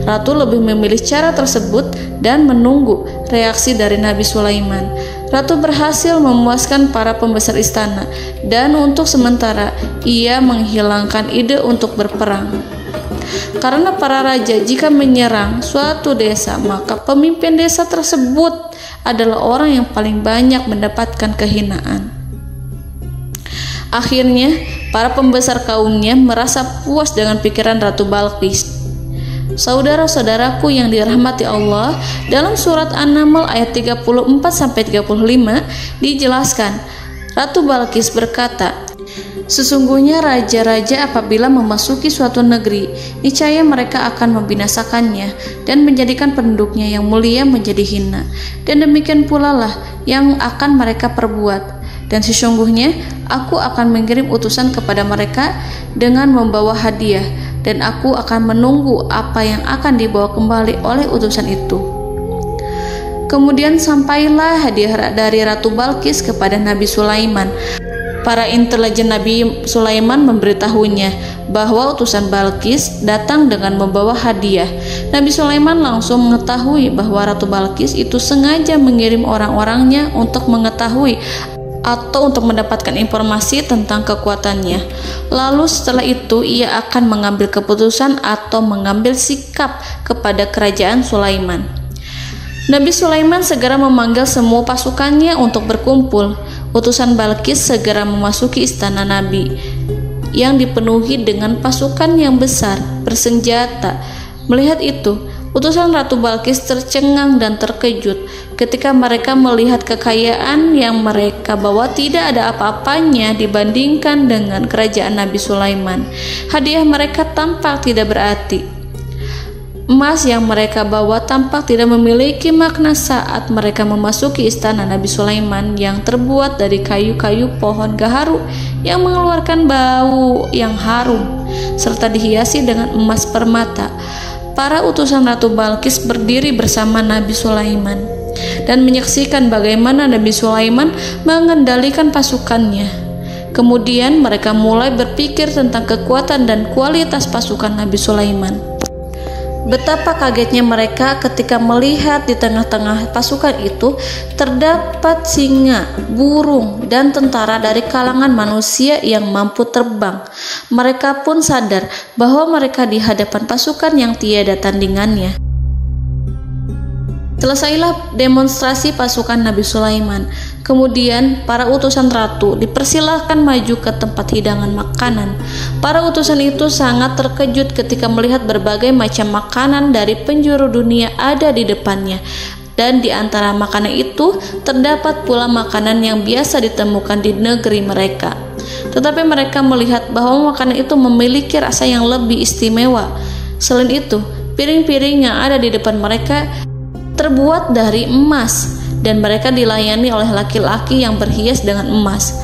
Ratu lebih memilih cara tersebut dan menunggu reaksi dari Nabi Sulaiman. Ratu berhasil memuaskan para pembesar istana, dan untuk sementara ia menghilangkan ide untuk berperang. Karena para raja jika menyerang suatu desa, maka pemimpin desa tersebut adalah orang yang paling banyak mendapatkan kehinaan. Akhirnya, para pembesar kaumnya merasa puas dengan pikiran Ratu Balqis. Saudara-saudaraku yang dirahmati Allah, dalam surat An-Naml ayat 34-35 dijelaskan, Ratu Balqis berkata, "Sesungguhnya raja-raja apabila memasuki suatu negeri, niscaya mereka akan membinasakannya dan menjadikan penduduknya yang mulia menjadi hina, dan demikian pula lah yang akan mereka perbuat. Dan sesungguhnya aku akan mengirim utusan kepada mereka dengan membawa hadiah, dan aku akan menunggu apa yang akan dibawa kembali oleh utusan itu." Kemudian sampailah hadiah dari Ratu Balqis kepada Nabi Sulaiman. Para intelijen Nabi Sulaiman memberitahunya bahwa utusan Balqis datang dengan membawa hadiah. Nabi Sulaiman langsung mengetahui bahwa Ratu Balqis itu sengaja mengirim orang-orangnya untuk mengetahui atau untuk mendapatkan informasi tentang kekuatannya. Lalu setelah itu ia akan mengambil keputusan atau mengambil sikap kepada kerajaan Sulaiman. Nabi Sulaiman segera memanggil semua pasukannya untuk berkumpul. Utusan Balqis segera memasuki istana Nabi yang dipenuhi dengan pasukan yang besar bersenjata. Melihat itu, utusan Ratu Balqis tercengang dan terkejut ketika mereka melihat kekayaan yang mereka bawa tidak ada apa-apanya dibandingkan dengan kerajaan Nabi Sulaiman. Hadiah mereka tampak tidak berarti. Emas yang mereka bawa tampak tidak memiliki makna saat mereka memasuki istana Nabi Sulaiman yang terbuat dari kayu-kayu pohon gaharu yang mengeluarkan bau yang harum serta dihiasi dengan emas permata. Para utusan Ratu Balqis berdiri bersama Nabi Sulaiman dan menyaksikan bagaimana Nabi Sulaiman mengendalikan pasukannya. Kemudian mereka mulai berpikir tentang kekuatan dan kualitas pasukan Nabi Sulaiman. Betapa kagetnya mereka ketika melihat di tengah-tengah pasukan itu terdapat singa, burung, dan tentara dari kalangan manusia yang mampu terbang. Mereka pun sadar bahwa mereka di hadapan pasukan yang tiada tandingannya. Selesailah demonstrasi pasukan Nabi Sulaiman. Kemudian para utusan ratu dipersilahkan maju ke tempat hidangan makanan. Para utusan itu sangat terkejut ketika melihat berbagai macam makanan dari penjuru dunia ada di depannya. Dan di antara makanan itu terdapat pula makanan yang biasa ditemukan di negeri mereka. Tetapi mereka melihat bahwa makanan itu memiliki rasa yang lebih istimewa. Selain itu, piring-piring yang ada di depan mereka terbuat dari emas, dan mereka dilayani oleh laki-laki yang berhias dengan emas.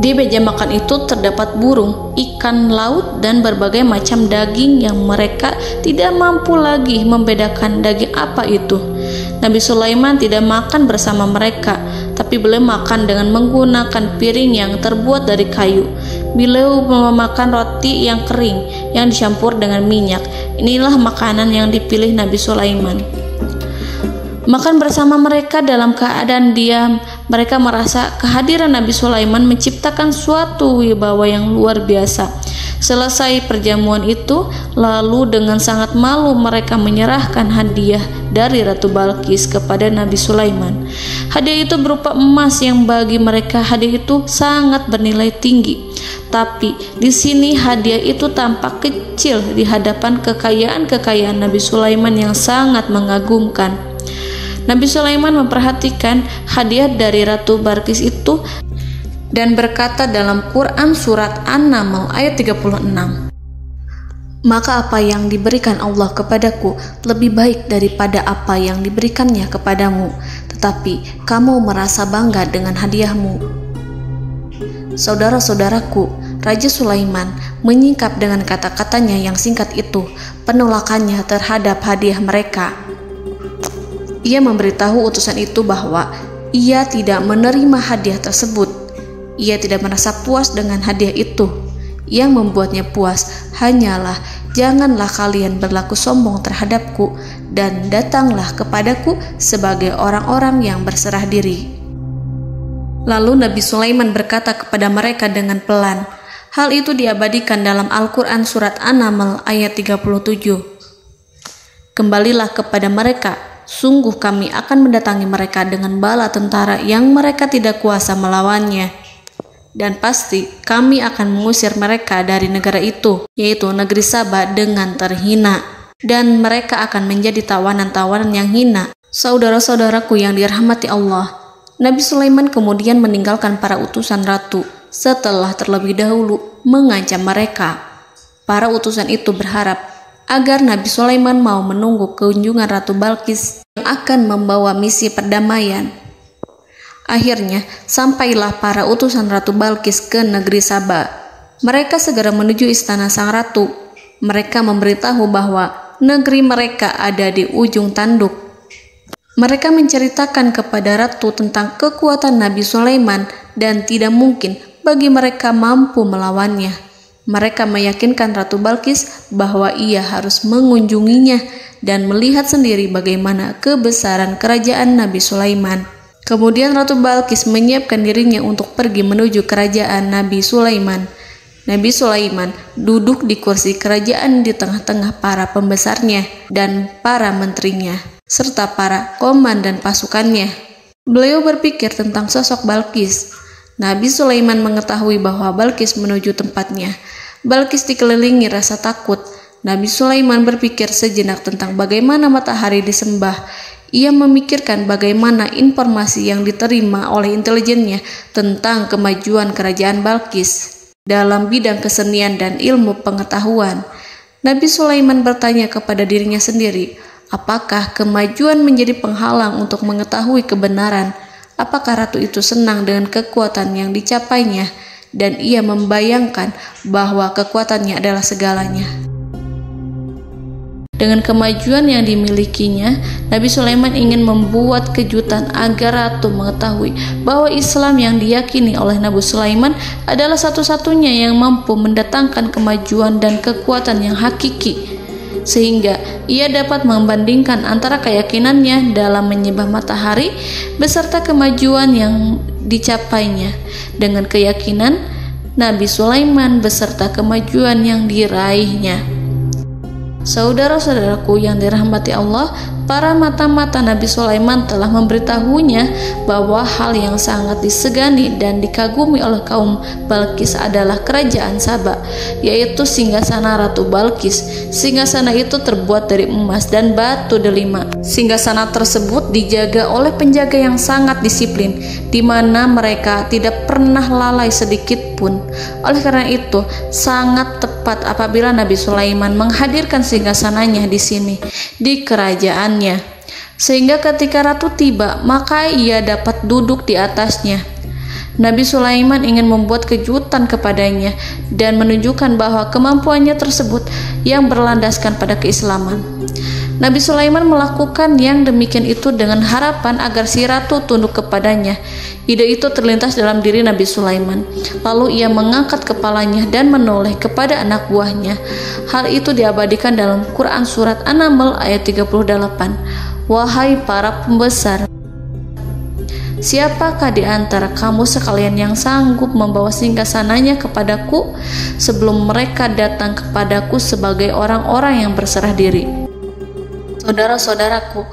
Di meja makan itu terdapat burung, ikan laut, dan berbagai macam daging yang mereka tidak mampu lagi membedakan daging apa itu. Nabi Sulaiman tidak makan bersama mereka, tapi beliau makan dengan menggunakan piring yang terbuat dari kayu. Beliau memakan roti yang kering yang dicampur dengan minyak. Inilah makanan yang dipilih Nabi Sulaiman. Makan bersama mereka dalam keadaan diam, mereka merasa kehadiran Nabi Sulaiman menciptakan suatu wibawa yang luar biasa. Selesai perjamuan itu, lalu dengan sangat malu mereka menyerahkan hadiah dari Ratu Balqis kepada Nabi Sulaiman. Hadiah itu berupa emas yang bagi mereka hadiah itu sangat bernilai tinggi. Tapi di sini hadiah itu tampak kecil di hadapan kekayaan Nabi Sulaiman yang sangat mengagumkan. Nabi Sulaiman memperhatikan hadiah dari Ratu Balqis itu dan berkata dalam Quran surat An-Naml ayat 36, "Maka apa yang diberikan Allah kepadaku lebih baik daripada apa yang diberikannya kepadamu, tetapi kamu merasa bangga dengan hadiahmu." Saudara-saudaraku, Raja Sulaiman menyingkap dengan kata-katanya yang singkat itu penolakannya terhadap hadiah mereka. Ia memberitahu utusan itu bahwa ia tidak menerima hadiah tersebut. Ia tidak merasa puas dengan hadiah itu. Yang membuatnya puas hanyalah, janganlah kalian berlaku sombong terhadapku dan datanglah kepadaku sebagai orang-orang yang berserah diri. Lalu Nabi Sulaiman berkata kepada mereka dengan pelan. Hal itu diabadikan dalam Al-Quran surat An-Naml ayat 37. "Kembalilah kepada mereka. Sungguh kami akan mendatangi mereka dengan bala tentara yang mereka tidak kuasa melawannya. Dan pasti kami akan mengusir mereka dari negara itu, yaitu negeri Sabah, dengan terhina. Dan mereka akan menjadi tawanan-tawanan yang hina." Saudara-saudaraku yang dirahmati Allah, Nabi Sulaiman kemudian meninggalkan para utusan ratu setelah terlebih dahulu mengancam mereka. Para utusan itu berharap agar Nabi Sulaiman mau menunggu kunjungan Ratu Balqis yang akan membawa misi perdamaian. Akhirnya, sampailah para utusan Ratu Balqis ke negeri Sabah. Mereka segera menuju istana sang ratu. Mereka memberitahu bahwa negeri mereka ada di ujung tanduk. Mereka menceritakan kepada ratu tentang kekuatan Nabi Sulaiman dan tidak mungkin bagi mereka mampu melawannya. Mereka meyakinkan Ratu Balqis bahwa ia harus mengunjunginya dan melihat sendiri bagaimana kebesaran kerajaan Nabi Sulaiman. Kemudian Ratu Balqis menyiapkan dirinya untuk pergi menuju kerajaan Nabi Sulaiman. Nabi Sulaiman duduk di kursi kerajaan di tengah-tengah para pembesarnya dan para menterinya, serta para komandan pasukannya. Beliau berpikir tentang sosok Balqis. Nabi Sulaiman mengetahui bahwa Balqis menuju tempatnya. Balqis dikelilingi rasa takut. Nabi Sulaiman berpikir sejenak tentang bagaimana matahari disembah. Ia memikirkan bagaimana informasi yang diterima oleh intelijennya tentang kemajuan kerajaan Balqis dalam bidang kesenian dan ilmu pengetahuan. Nabi Sulaiman bertanya kepada dirinya sendiri, apakah kemajuan menjadi penghalang untuk mengetahui kebenaran? Apakah ratu itu senang dengan kekuatan yang dicapainya? Dan ia membayangkan bahwa kekuatannya adalah segalanya. Dengan kemajuan yang dimilikinya, Nabi Sulaiman ingin membuat kejutan agar ratu mengetahui bahwa Islam yang diyakini oleh Nabi Sulaiman adalah satu-satunya yang mampu mendatangkan kemajuan dan kekuatan yang hakiki, sehingga ia dapat membandingkan antara keyakinannya dalam menyembah matahari beserta kemajuan yang dicapainya dengan keyakinan Nabi Sulaiman beserta kemajuan yang diraihnya. Saudara-saudaraku yang dirahmati Allah, para mata-mata Nabi Sulaiman telah memberitahunya bahwa hal yang sangat disegani dan dikagumi oleh kaum Balkis adalah kerajaan Saba, yaitu singgasana Ratu Balkis. Singgasana itu terbuat dari emas dan batu delima. Singgasana tersebut dijaga oleh penjaga yang sangat disiplin, di mana mereka tidak pernah lalai sedikit pun. Oleh karena itu, sangat tepat apabila Nabi Sulaiman menghadirkan singgasananya di sini, di kerajaannya, sehingga ketika ratu tiba, maka ia dapat duduk di atasnya. Nabi Sulaiman ingin membuat kejutan kepadanya dan menunjukkan bahwa kemampuannya tersebut yang berlandaskan pada keislaman. Nabi Sulaiman melakukan yang demikian itu dengan harapan agar si ratu tunduk kepadanya. Ide itu terlintas dalam diri Nabi Sulaiman. Lalu ia mengangkat kepalanya dan menoleh kepada anak buahnya. Hal itu diabadikan dalam Quran Surat An-Naml ayat 38. Wahai para pembesar, siapakah di antara kamu sekalian yang sanggup membawa singgasananya kepadaku sebelum mereka datang kepadaku sebagai orang-orang yang berserah diri? Saudara-saudaraku,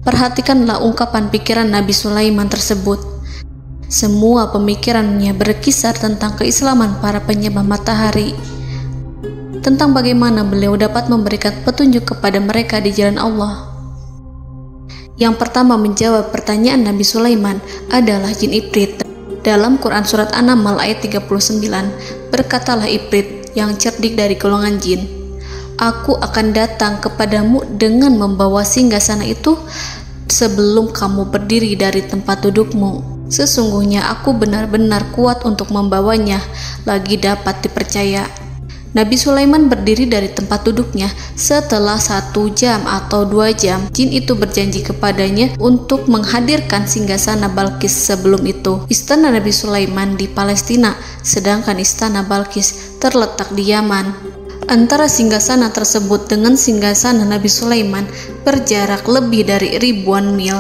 perhatikanlah ungkapan pikiran Nabi Sulaiman tersebut. Semua pemikirannya berkisar tentang keislaman para penyembah matahari, tentang bagaimana beliau dapat memberikan petunjuk kepada mereka di jalan Allah. Yang pertama menjawab pertanyaan Nabi Sulaiman adalah jin Ifrit. Dalam Quran Surat An-Naml ayat 39, berkatalah Ifrit yang cerdik dari golongan jin, "Aku akan datang kepadamu dengan membawa singgasana itu sebelum kamu berdiri dari tempat dudukmu. Sesungguhnya aku benar-benar kuat untuk membawanya, lagi dapat dipercaya." Nabi Sulaiman berdiri dari tempat duduknya. Setelah 1 jam atau 2 jam, jin itu berjanji kepadanya untuk menghadirkan singgasana Balkis. Sebelum itu, istana Nabi Sulaiman di Palestina, sedangkan istana Balkis terletak di Yaman. Antara singgasana tersebut dengan singgasana Nabi Sulaiman berjarak lebih dari ribuan mil.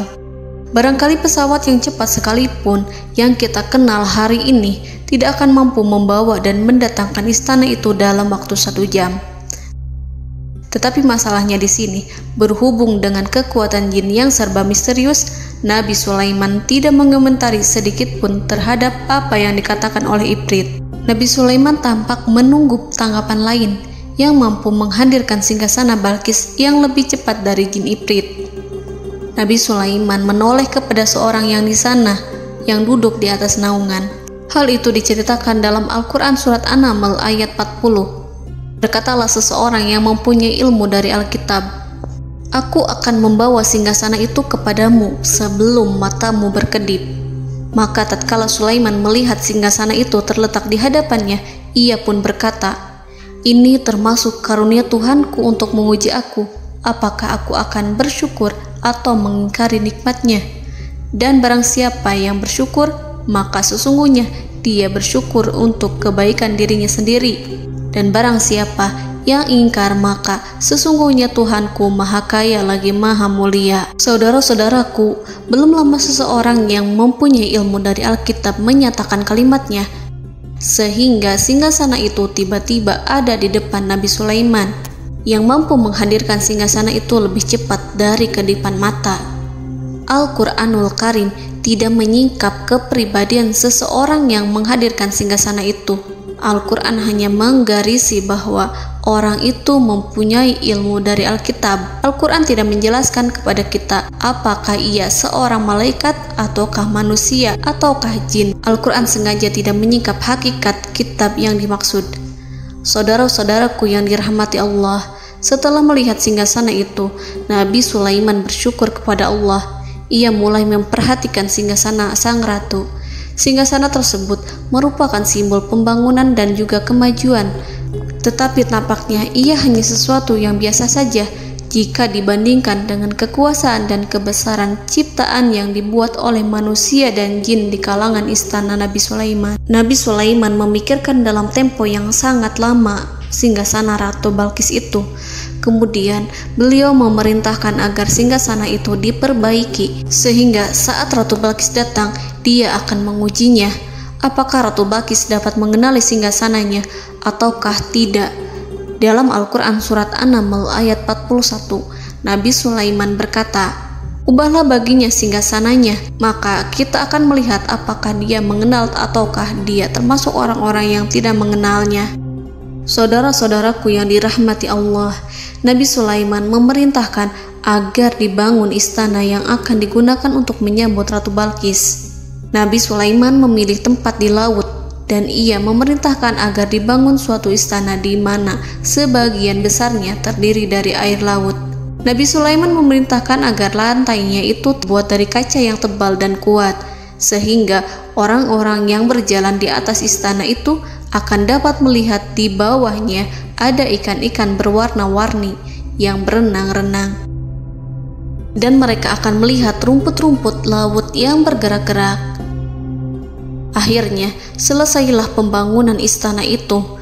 Barangkali pesawat yang cepat sekalipun yang kita kenal hari ini tidak akan mampu membawa dan mendatangkan istana itu dalam waktu 1 jam. Tetapi masalahnya di sini, berhubung dengan kekuatan jin yang serba misterius, Nabi Sulaiman tidak mengomentari sedikit pun terhadap apa yang dikatakan oleh Ifrit. Nabi Sulaiman tampak menunggu tanggapan lain yang mampu menghadirkan singgasana Balkis yang lebih cepat dari jin Ifrit. Nabi Sulaiman menoleh kepada seorang yang di sana, yang duduk di atas naungan. Hal itu diceritakan dalam Al-Quran Surat An-Naml ayat 40. Berkatalah seseorang yang mempunyai ilmu dari Alkitab, "Aku akan membawa singgasana itu kepadamu sebelum matamu berkedip." Maka tatkala Sulaiman melihat singgasana itu terletak di hadapannya, ia pun berkata, "Ini termasuk karunia Tuhanku untuk menguji aku. Apakah aku akan bersyukur atau mengingkari nikmatnya? Dan barang siapa yang bersyukur, maka sesungguhnya dia bersyukur untuk kebaikan dirinya sendiri. Dan barang siapa yang ingkar, maka sesungguhnya Tuhanku maha kaya lagi maha mulia." Saudara-saudaraku, belum lama seseorang yang mempunyai ilmu dari Alkitab menyatakan kalimatnya, sehingga singgasana itu tiba-tiba ada di depan Nabi Sulaiman, yang mampu menghadirkan singgasana itu lebih cepat dari kedipan mata. Al-Quranul Karim tidak menyingkap kepribadian seseorang yang menghadirkan singgasana itu. Al-Quran hanya menggarisi bahwa orang itu mempunyai ilmu dari Alkitab. Al-Quran tidak menjelaskan kepada kita apakah ia seorang malaikat ataukah manusia ataukah jin. Al-Quran sengaja tidak menyingkap hakikat kitab yang dimaksud. Saudara-saudaraku yang dirahmati Allah, setelah melihat singgasana itu, Nabi Sulaiman bersyukur kepada Allah. Ia mulai memperhatikan singgasana sang ratu. Singgasana tersebut merupakan simbol pembangunan dan juga kemajuan, tetapi tampaknya ia hanya sesuatu yang biasa saja jika dibandingkan dengan kekuasaan dan kebesaran ciptaan yang dibuat oleh manusia dan jin di kalangan istana Nabi Sulaiman. Nabi Sulaiman memikirkan dalam tempo yang sangat lama singgasana Ratu Balkis itu. Kemudian beliau memerintahkan agar singgasana itu diperbaiki, sehingga saat Ratu Balkis datang, dia akan mengujinya. Apakah Ratu Balkis dapat mengenali singgasananya ataukah tidak? Dalam Al-Quran Surat An-Naml ayat 41, Nabi Sulaiman berkata, "Ubahlah baginya singgasananya, maka kita akan melihat apakah dia mengenal ataukah dia termasuk orang-orang yang tidak mengenalnya." Saudara-saudaraku yang dirahmati Allah, Nabi Sulaiman memerintahkan agar dibangun istana yang akan digunakan untuk menyambut Ratu Balqis. Nabi Sulaiman memilih tempat di laut dan ia memerintahkan agar dibangun suatu istana di mana sebagian besarnya terdiri dari air laut. Nabi Sulaiman memerintahkan agar lantainya itu terbuat dari kaca yang tebal dan kuat, sehingga orang-orang yang berjalan di atas istana itu akan dapat melihat di bawahnya ada ikan-ikan berwarna-warni yang berenang-renang. Dan mereka akan melihat rumput-rumput laut yang bergerak-gerak. Akhirnya, selesailah pembangunan istana itu.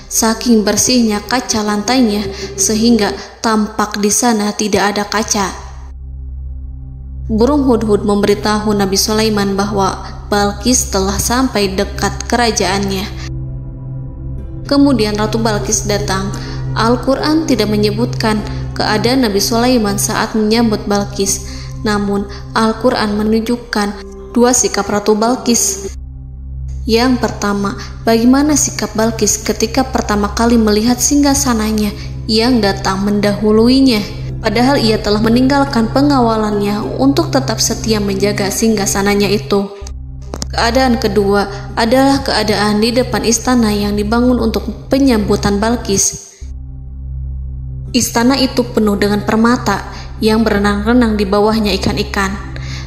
Saking bersihnya kaca lantainya, sehingga tampak di sana tidak ada kaca. Burung hudhud memberitahu Nabi Sulaiman bahwa Balqis telah sampai dekat kerajaannya. Kemudian Ratu Balqis datang. Al-Quran tidak menyebutkan keadaan Nabi Sulaiman saat menyambut Balqis, namun Al-Quran menunjukkan dua sikap Ratu Balqis. Yang pertama, bagaimana sikap Balqis ketika pertama kali melihat singgasananya yang datang mendahuluinya, padahal ia telah meninggalkan pengawalannya untuk tetap setia menjaga singgasananya itu. Keadaan kedua adalah keadaan di depan istana yang dibangun untuk penyambutan Balqis. Istana itu penuh dengan permata yang berenang-renang di bawahnya ikan-ikan.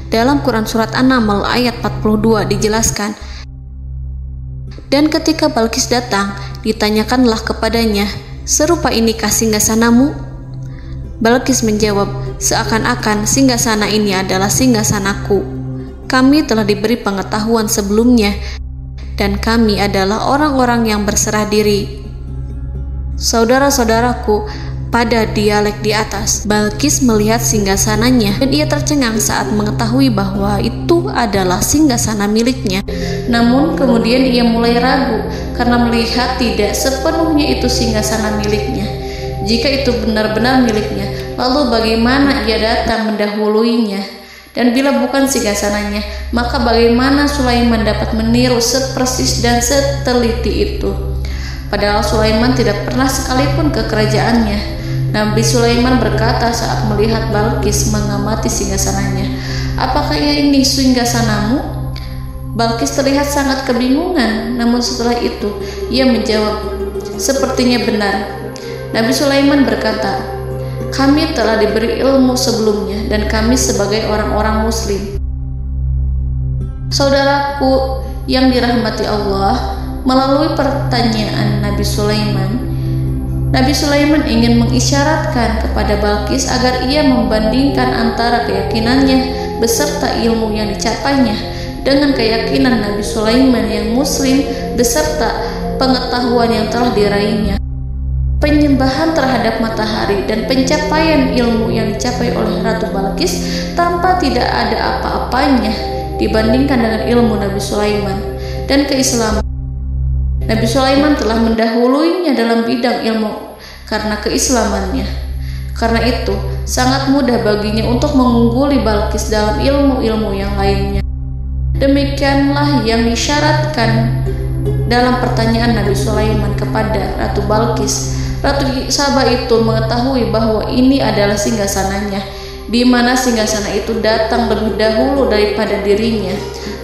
Dalam Quran Surat An-Naml ayat 42 dijelaskan, "Dan ketika Balqis datang, ditanyakanlah kepadanya, 'Serupa inikah singgasanamu?' Balqis menjawab, 'Seakan-akan singgasana ini adalah singgasanaku. Kami telah diberi pengetahuan sebelumnya, dan kami adalah orang-orang yang berserah diri.'" Saudara-saudaraku, pada dialek di atas, Balqis melihat singgasananya dan ia tercengang saat mengetahui bahwa itu adalah singgasana miliknya. Namun kemudian ia mulai ragu karena melihat tidak sepenuhnya itu singgasana miliknya. Jika itu benar-benar miliknya, lalu bagaimana ia datang mendahuluinya? Dan bila bukan singgasananya, maka bagaimana Sulaiman dapat meniru sepersis dan seteliti itu? Padahal Sulaiman tidak pernah sekalipun ke kerajaannya. Nabi Sulaiman berkata saat melihat Balqis mengamati singgasananya, "Apakah ini singgasanamu?" Balqis terlihat sangat kebingungan, namun setelah itu ia menjawab, "Sepertinya benar." Nabi Sulaiman berkata, "Kami telah diberi ilmu sebelumnya dan kami sebagai orang-orang muslim." Saudaraku yang dirahmati Allah, melalui pertanyaan Nabi Sulaiman ingin mengisyaratkan kepada Balqis agar ia membandingkan antara keyakinannya beserta ilmu yang dicapainya dengan keyakinan Nabi Sulaiman yang muslim beserta pengetahuan yang telah diraihnya. Penyembahan terhadap matahari dan pencapaian ilmu yang dicapai oleh Ratu Balqis tanpa tidak ada apa-apanya dibandingkan dengan ilmu Nabi Sulaiman dan keislaman. Nabi Sulaiman telah mendahuluinya dalam bidang ilmu karena keislamannya. Karena itu, sangat mudah baginya untuk mengungguli Balqis dalam ilmu-ilmu yang lainnya. Demikianlah yang disyaratkan dalam pertanyaan Nabi Sulaiman kepada Ratu Balqis. Ratu Saba itu mengetahui bahwa ini adalah singgasananya, di mana singgasana itu datang lebih dahulu daripada dirinya.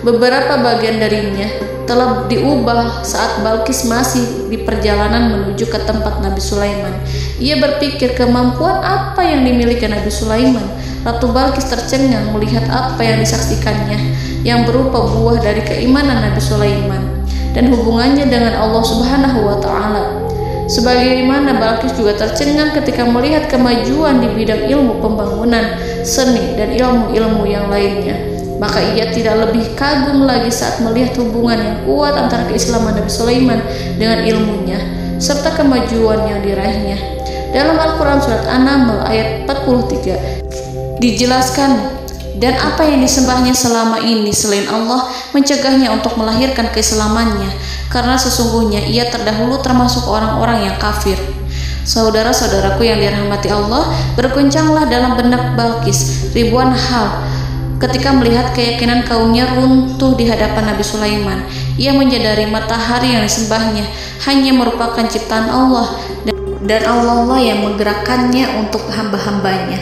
Beberapa bagian darinya telah diubah saat Balqis masih di perjalanan menuju ke tempat Nabi Sulaiman. Ia berpikir kemampuan apa yang dimiliki Nabi Sulaiman. Ratu Balqis tercengang melihat apa yang disaksikannya, yang berupa buah dari keimanan Nabi Sulaiman dan hubungannya dengan Allah Subhanahu wa Ta'ala. Sebagaimana Balqis juga tercengang ketika melihat kemajuan di bidang ilmu pembangunan, seni, dan ilmu-ilmu yang lainnya. Maka ia tidak lebih kagum lagi saat melihat hubungan yang kuat antara keislaman Nabi Sulaiman dengan ilmunya serta kemajuan yang diraihnya. Dalam Al-Quran Surat An-Naml ayat 43 dijelaskan, "Dan apa yang disembahnya selama ini selain Allah mencegahnya untuk melahirkan keislamannya, karena sesungguhnya ia terdahulu termasuk orang-orang yang kafir." Saudara-saudaraku yang dirahmati Allah, berguncanglah dalam benak Balqis ribuan hal ketika melihat keyakinan kaumnya runtuh di hadapan Nabi Sulaiman. Ia menyadari matahari yang disembahnya hanya merupakan ciptaan Allah, dan Allah lah yang menggerakkannya untuk hamba-hambanya.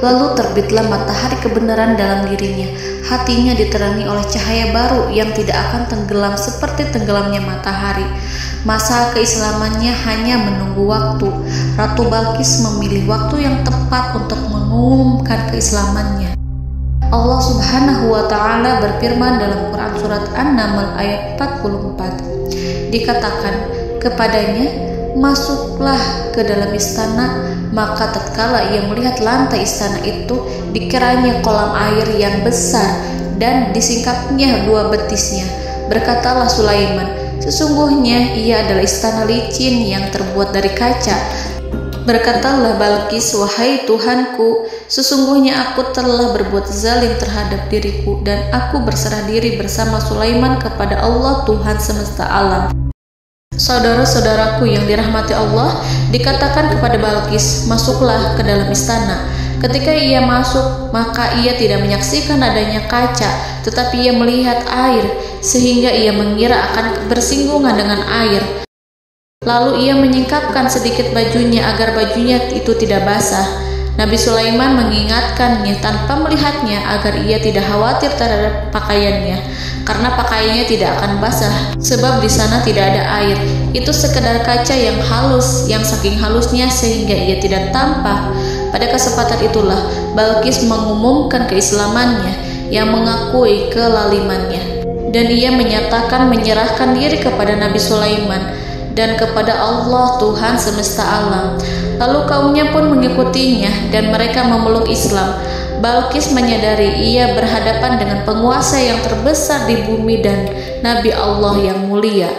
Lalu terbitlah matahari kebenaran dalam dirinya. Hatinya diterangi oleh cahaya baru yang tidak akan tenggelam seperti tenggelamnya matahari. Masa keislamannya hanya menunggu waktu. Ratu Balqis memilih waktu yang tepat untuk mengumumkan keislamannya. Allah Subhanahu wa Ta'ala berfirman dalam Quran Surat An-Naml ayat 44. Dikatakan kepadanya, masuklah ke dalam istana. Maka tatkala ia melihat lantai istana itu, dikiranya kolam air yang besar dan disingkapnya dua betisnya. Berkatalah Sulaiman, sesungguhnya ia adalah istana licin yang terbuat dari kaca. Berkatalah Balqis, wahai Tuhanku, sesungguhnya aku telah berbuat zalim terhadap diriku, dan aku berserah diri bersama Sulaiman kepada Allah Tuhan semesta alam. Saudara-saudaraku yang dirahmati Allah, dikatakan kepada Balqis, masuklah ke dalam istana. Ketika ia masuk, maka ia tidak menyaksikan adanya kaca, tetapi ia melihat air, sehingga ia mengira akan bersinggungan dengan air. Lalu ia menyingkapkan sedikit bajunya agar bajunya itu tidak basah. Nabi Sulaiman mengingatkannya tanpa melihatnya agar ia tidak khawatir terhadap pakaiannya, karena pakaiannya tidak akan basah sebab di sana tidak ada air. Itu sekedar kaca yang halus, yang saking halusnya sehingga ia tidak tampak. Pada kesempatan itulah Balqis mengumumkan keislamannya yang mengakui kelalimannya, dan ia menyatakan menyerahkan diri kepada Nabi Sulaiman dan kepada Allah Tuhan semesta alam. Lalu kaumnya pun mengikutinya dan mereka memeluk Islam. Balqis menyadari ia berhadapan dengan penguasa yang terbesar di bumi dan Nabi Allah yang mulia.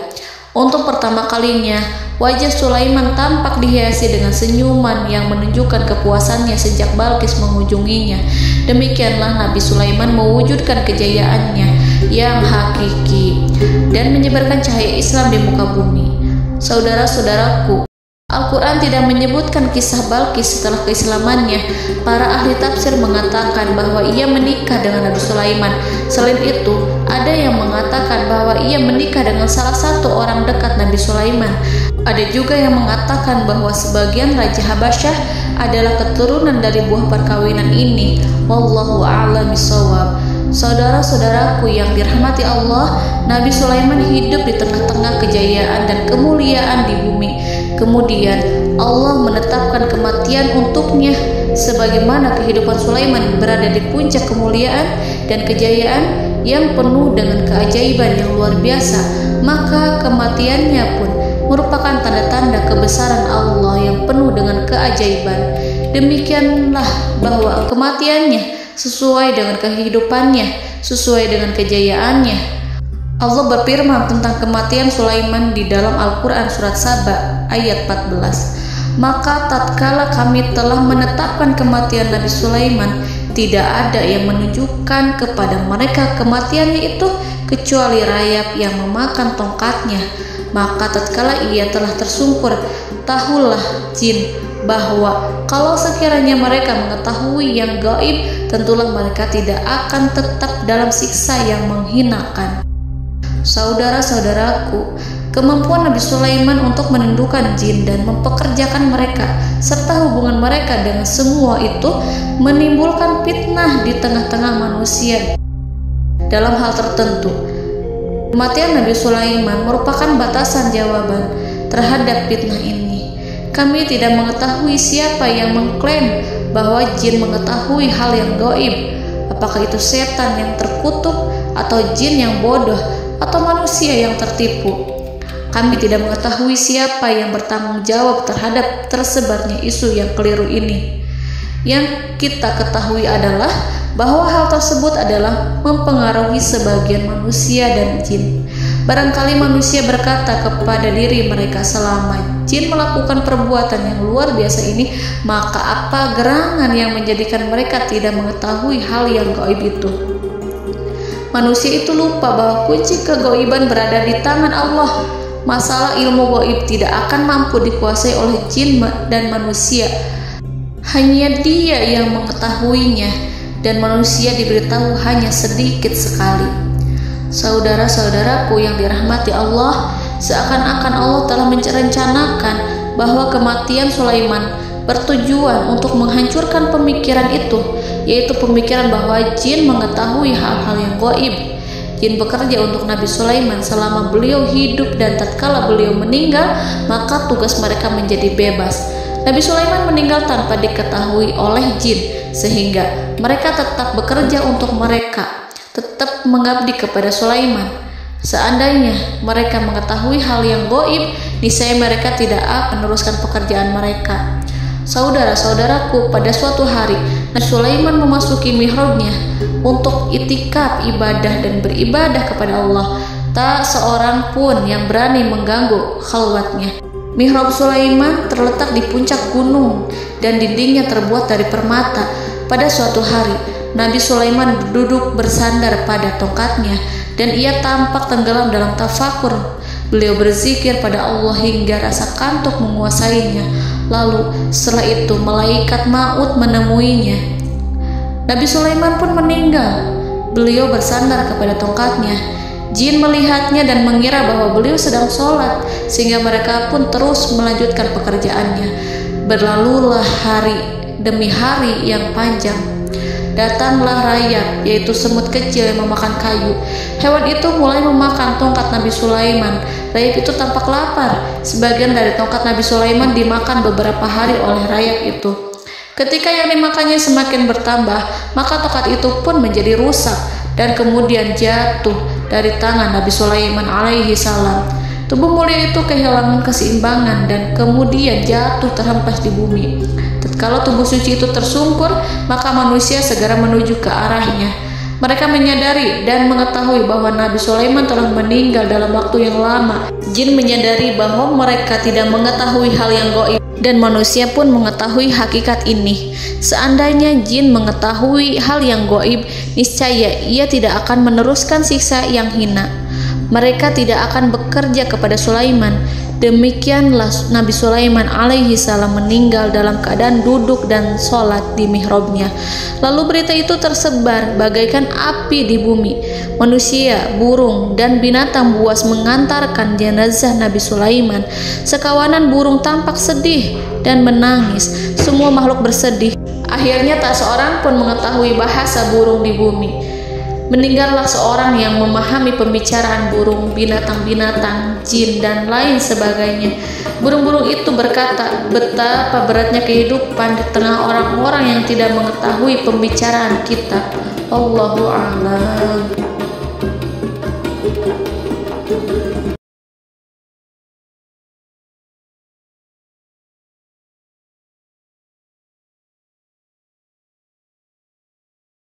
Untuk pertama kalinya, wajah Sulaiman tampak dihiasi dengan senyuman yang menunjukkan kepuasannya sejak Balqis mengunjunginya. Demikianlah Nabi Sulaiman mewujudkan kejayaannya yang hakiki dan menyebarkan cahaya Islam di muka bumi. Saudara-saudaraku, Al-Quran tidak menyebutkan kisah Balqis setelah keislamannya. Para ahli tafsir mengatakan bahwa ia menikah dengan Nabi Sulaiman. Selain itu, ada yang mengatakan bahwa ia menikah dengan salah satu orang dekat Nabi Sulaiman. Ada juga yang mengatakan bahwa sebagian Raja Habasyah adalah keturunan dari buah perkawinan ini. Wallahu a'lam bishawab. Saudara-saudaraku yang dirahmati Allah, Nabi Sulaiman hidup di tengah-tengah kejayaan dan kemuliaan di bumi. Kemudian Allah menetapkan kematian untuknya. Sebagaimana kehidupan Sulaiman berada di puncak kemuliaan dan kejayaan yang penuh dengan keajaiban yang luar biasa, maka kematiannya pun merupakan tanda-tanda kebesaran Allah yang penuh dengan keajaiban. Demikianlah bahwa kematiannya sesuai dengan kehidupannya, sesuai dengan kejayaannya. Allah berfirman tentang kematian Sulaiman di dalam Al-Quran Surat Saba ayat 14. Maka tatkala kami telah menetapkan kematian Nabi Sulaiman, tidak ada yang menunjukkan kepada mereka kematiannya itu kecuali rayap yang memakan tongkatnya. Maka tatkala ia telah tersungkur, tahulah jin bahwa kalau sekiranya mereka mengetahui yang gaib, tentulah mereka tidak akan tetap dalam siksa yang menghinakan. Saudara-saudaraku, kemampuan Nabi Sulaiman untuk menundukkan jin dan mempekerjakan mereka serta hubungan mereka dengan semua itu menimbulkan fitnah di tengah-tengah manusia dalam hal tertentu. Kematian Nabi Sulaiman merupakan batasan jawaban terhadap fitnah ini. Kami tidak mengetahui siapa yang mengklaim bahwa jin mengetahui hal yang gaib. Apakah itu setan yang terkutuk, atau jin yang bodoh, atau manusia yang tertipu? Kami tidak mengetahui siapa yang bertanggung jawab terhadap tersebarnya isu yang keliru ini. Yang kita ketahui adalah bahwa hal tersebut adalah mempengaruhi sebagian manusia dan jin. Barangkali manusia berkata kepada diri mereka, selama jin melakukan perbuatan yang luar biasa ini, maka apa gerangan yang menjadikan mereka tidak mengetahui hal yang gaib itu? Manusia itu lupa bahwa kunci kegaiban berada di tangan Allah. Masalah ilmu gaib tidak akan mampu dikuasai oleh jin dan manusia. Hanya Dia yang mengetahuinya, dan manusia diberitahu hanya sedikit sekali. Saudara-saudaraku yang dirahmati Allah, seakan-akan Allah telah merencanakan bahwa kematian Sulaiman bertujuan untuk menghancurkan pemikiran itu, yaitu pemikiran bahwa jin mengetahui hal-hal yang gaib. Jin bekerja untuk Nabi Sulaiman selama beliau hidup, dan tatkala beliau meninggal, maka tugas mereka menjadi bebas. Nabi Sulaiman meninggal tanpa diketahui oleh jin, sehingga mereka tetap bekerja untuk mereka, tetap mengabdi kepada Sulaiman. Seandainya mereka mengetahui hal yang gaib, niscaya mereka tidak akan meneruskan pekerjaan mereka. Saudara-saudaraku, pada suatu hari Nabi Sulaiman memasuki mihrabnya untuk itikaf ibadah dan beribadah kepada Allah. Tak seorang pun yang berani mengganggu khalwatnya. Mihrab Sulaiman terletak di puncak gunung dan dindingnya terbuat dari permata. Pada suatu hari, Nabi Sulaiman duduk bersandar pada tongkatnya dan ia tampak tenggelam dalam tafakur. Beliau berzikir pada Allah hingga rasa kantuk menguasainya. Lalu setelah itu malaikat maut menemuinya. Nabi Sulaiman pun meninggal. Beliau bersandar kepada tongkatnya. Jin melihatnya dan mengira bahwa beliau sedang sholat, sehingga mereka pun terus melanjutkan pekerjaannya. Berlalulah hari demi hari yang panjang. Datanglah rayap, yaitu semut kecil yang memakan kayu. Hewan itu mulai memakan tongkat Nabi Sulaiman. Rayap itu tampak lapar. Sebagian dari tongkat Nabi Sulaiman dimakan beberapa hari oleh rayap itu. Ketika yang dimakannya semakin bertambah, maka tongkat itu pun menjadi rusak dan kemudian jatuh dari tangan Nabi Sulaiman alaihi salam. Tubuh mulia itu kehilangan keseimbangan dan kemudian jatuh terhempas di bumi. Tatkala tubuh suci itu tersungkur, maka manusia segera menuju ke arahnya. Mereka menyadari dan mengetahui bahwa Nabi Sulaiman telah meninggal dalam waktu yang lama. Jin menyadari bahwa mereka tidak mengetahui hal yang gaib, dan manusia pun mengetahui hakikat ini. Seandainya jin mengetahui hal yang gaib, niscaya ia tidak akan meneruskan siksa yang hina. Mereka tidak akan bekerja kepada Sulaiman. Demikianlah Nabi Sulaiman alaihi salam meninggal dalam keadaan duduk dan sholat di mihrabnya. Lalu berita itu tersebar bagaikan api di bumi. Manusia, burung, dan binatang buas mengantarkan jenazah Nabi Sulaiman. Sekawanan burung tampak sedih dan menangis. Semua makhluk bersedih. Akhirnya tak seorang pun mengetahui bahasa burung di bumi. Meninggallah seorang yang memahami pembicaraan burung, binatang-binatang, jin, dan lain sebagainya. Burung-burung itu berkata, betapa beratnya kehidupan di tengah orang-orang yang tidak mengetahui pembicaraan kita. Allahu a'lam.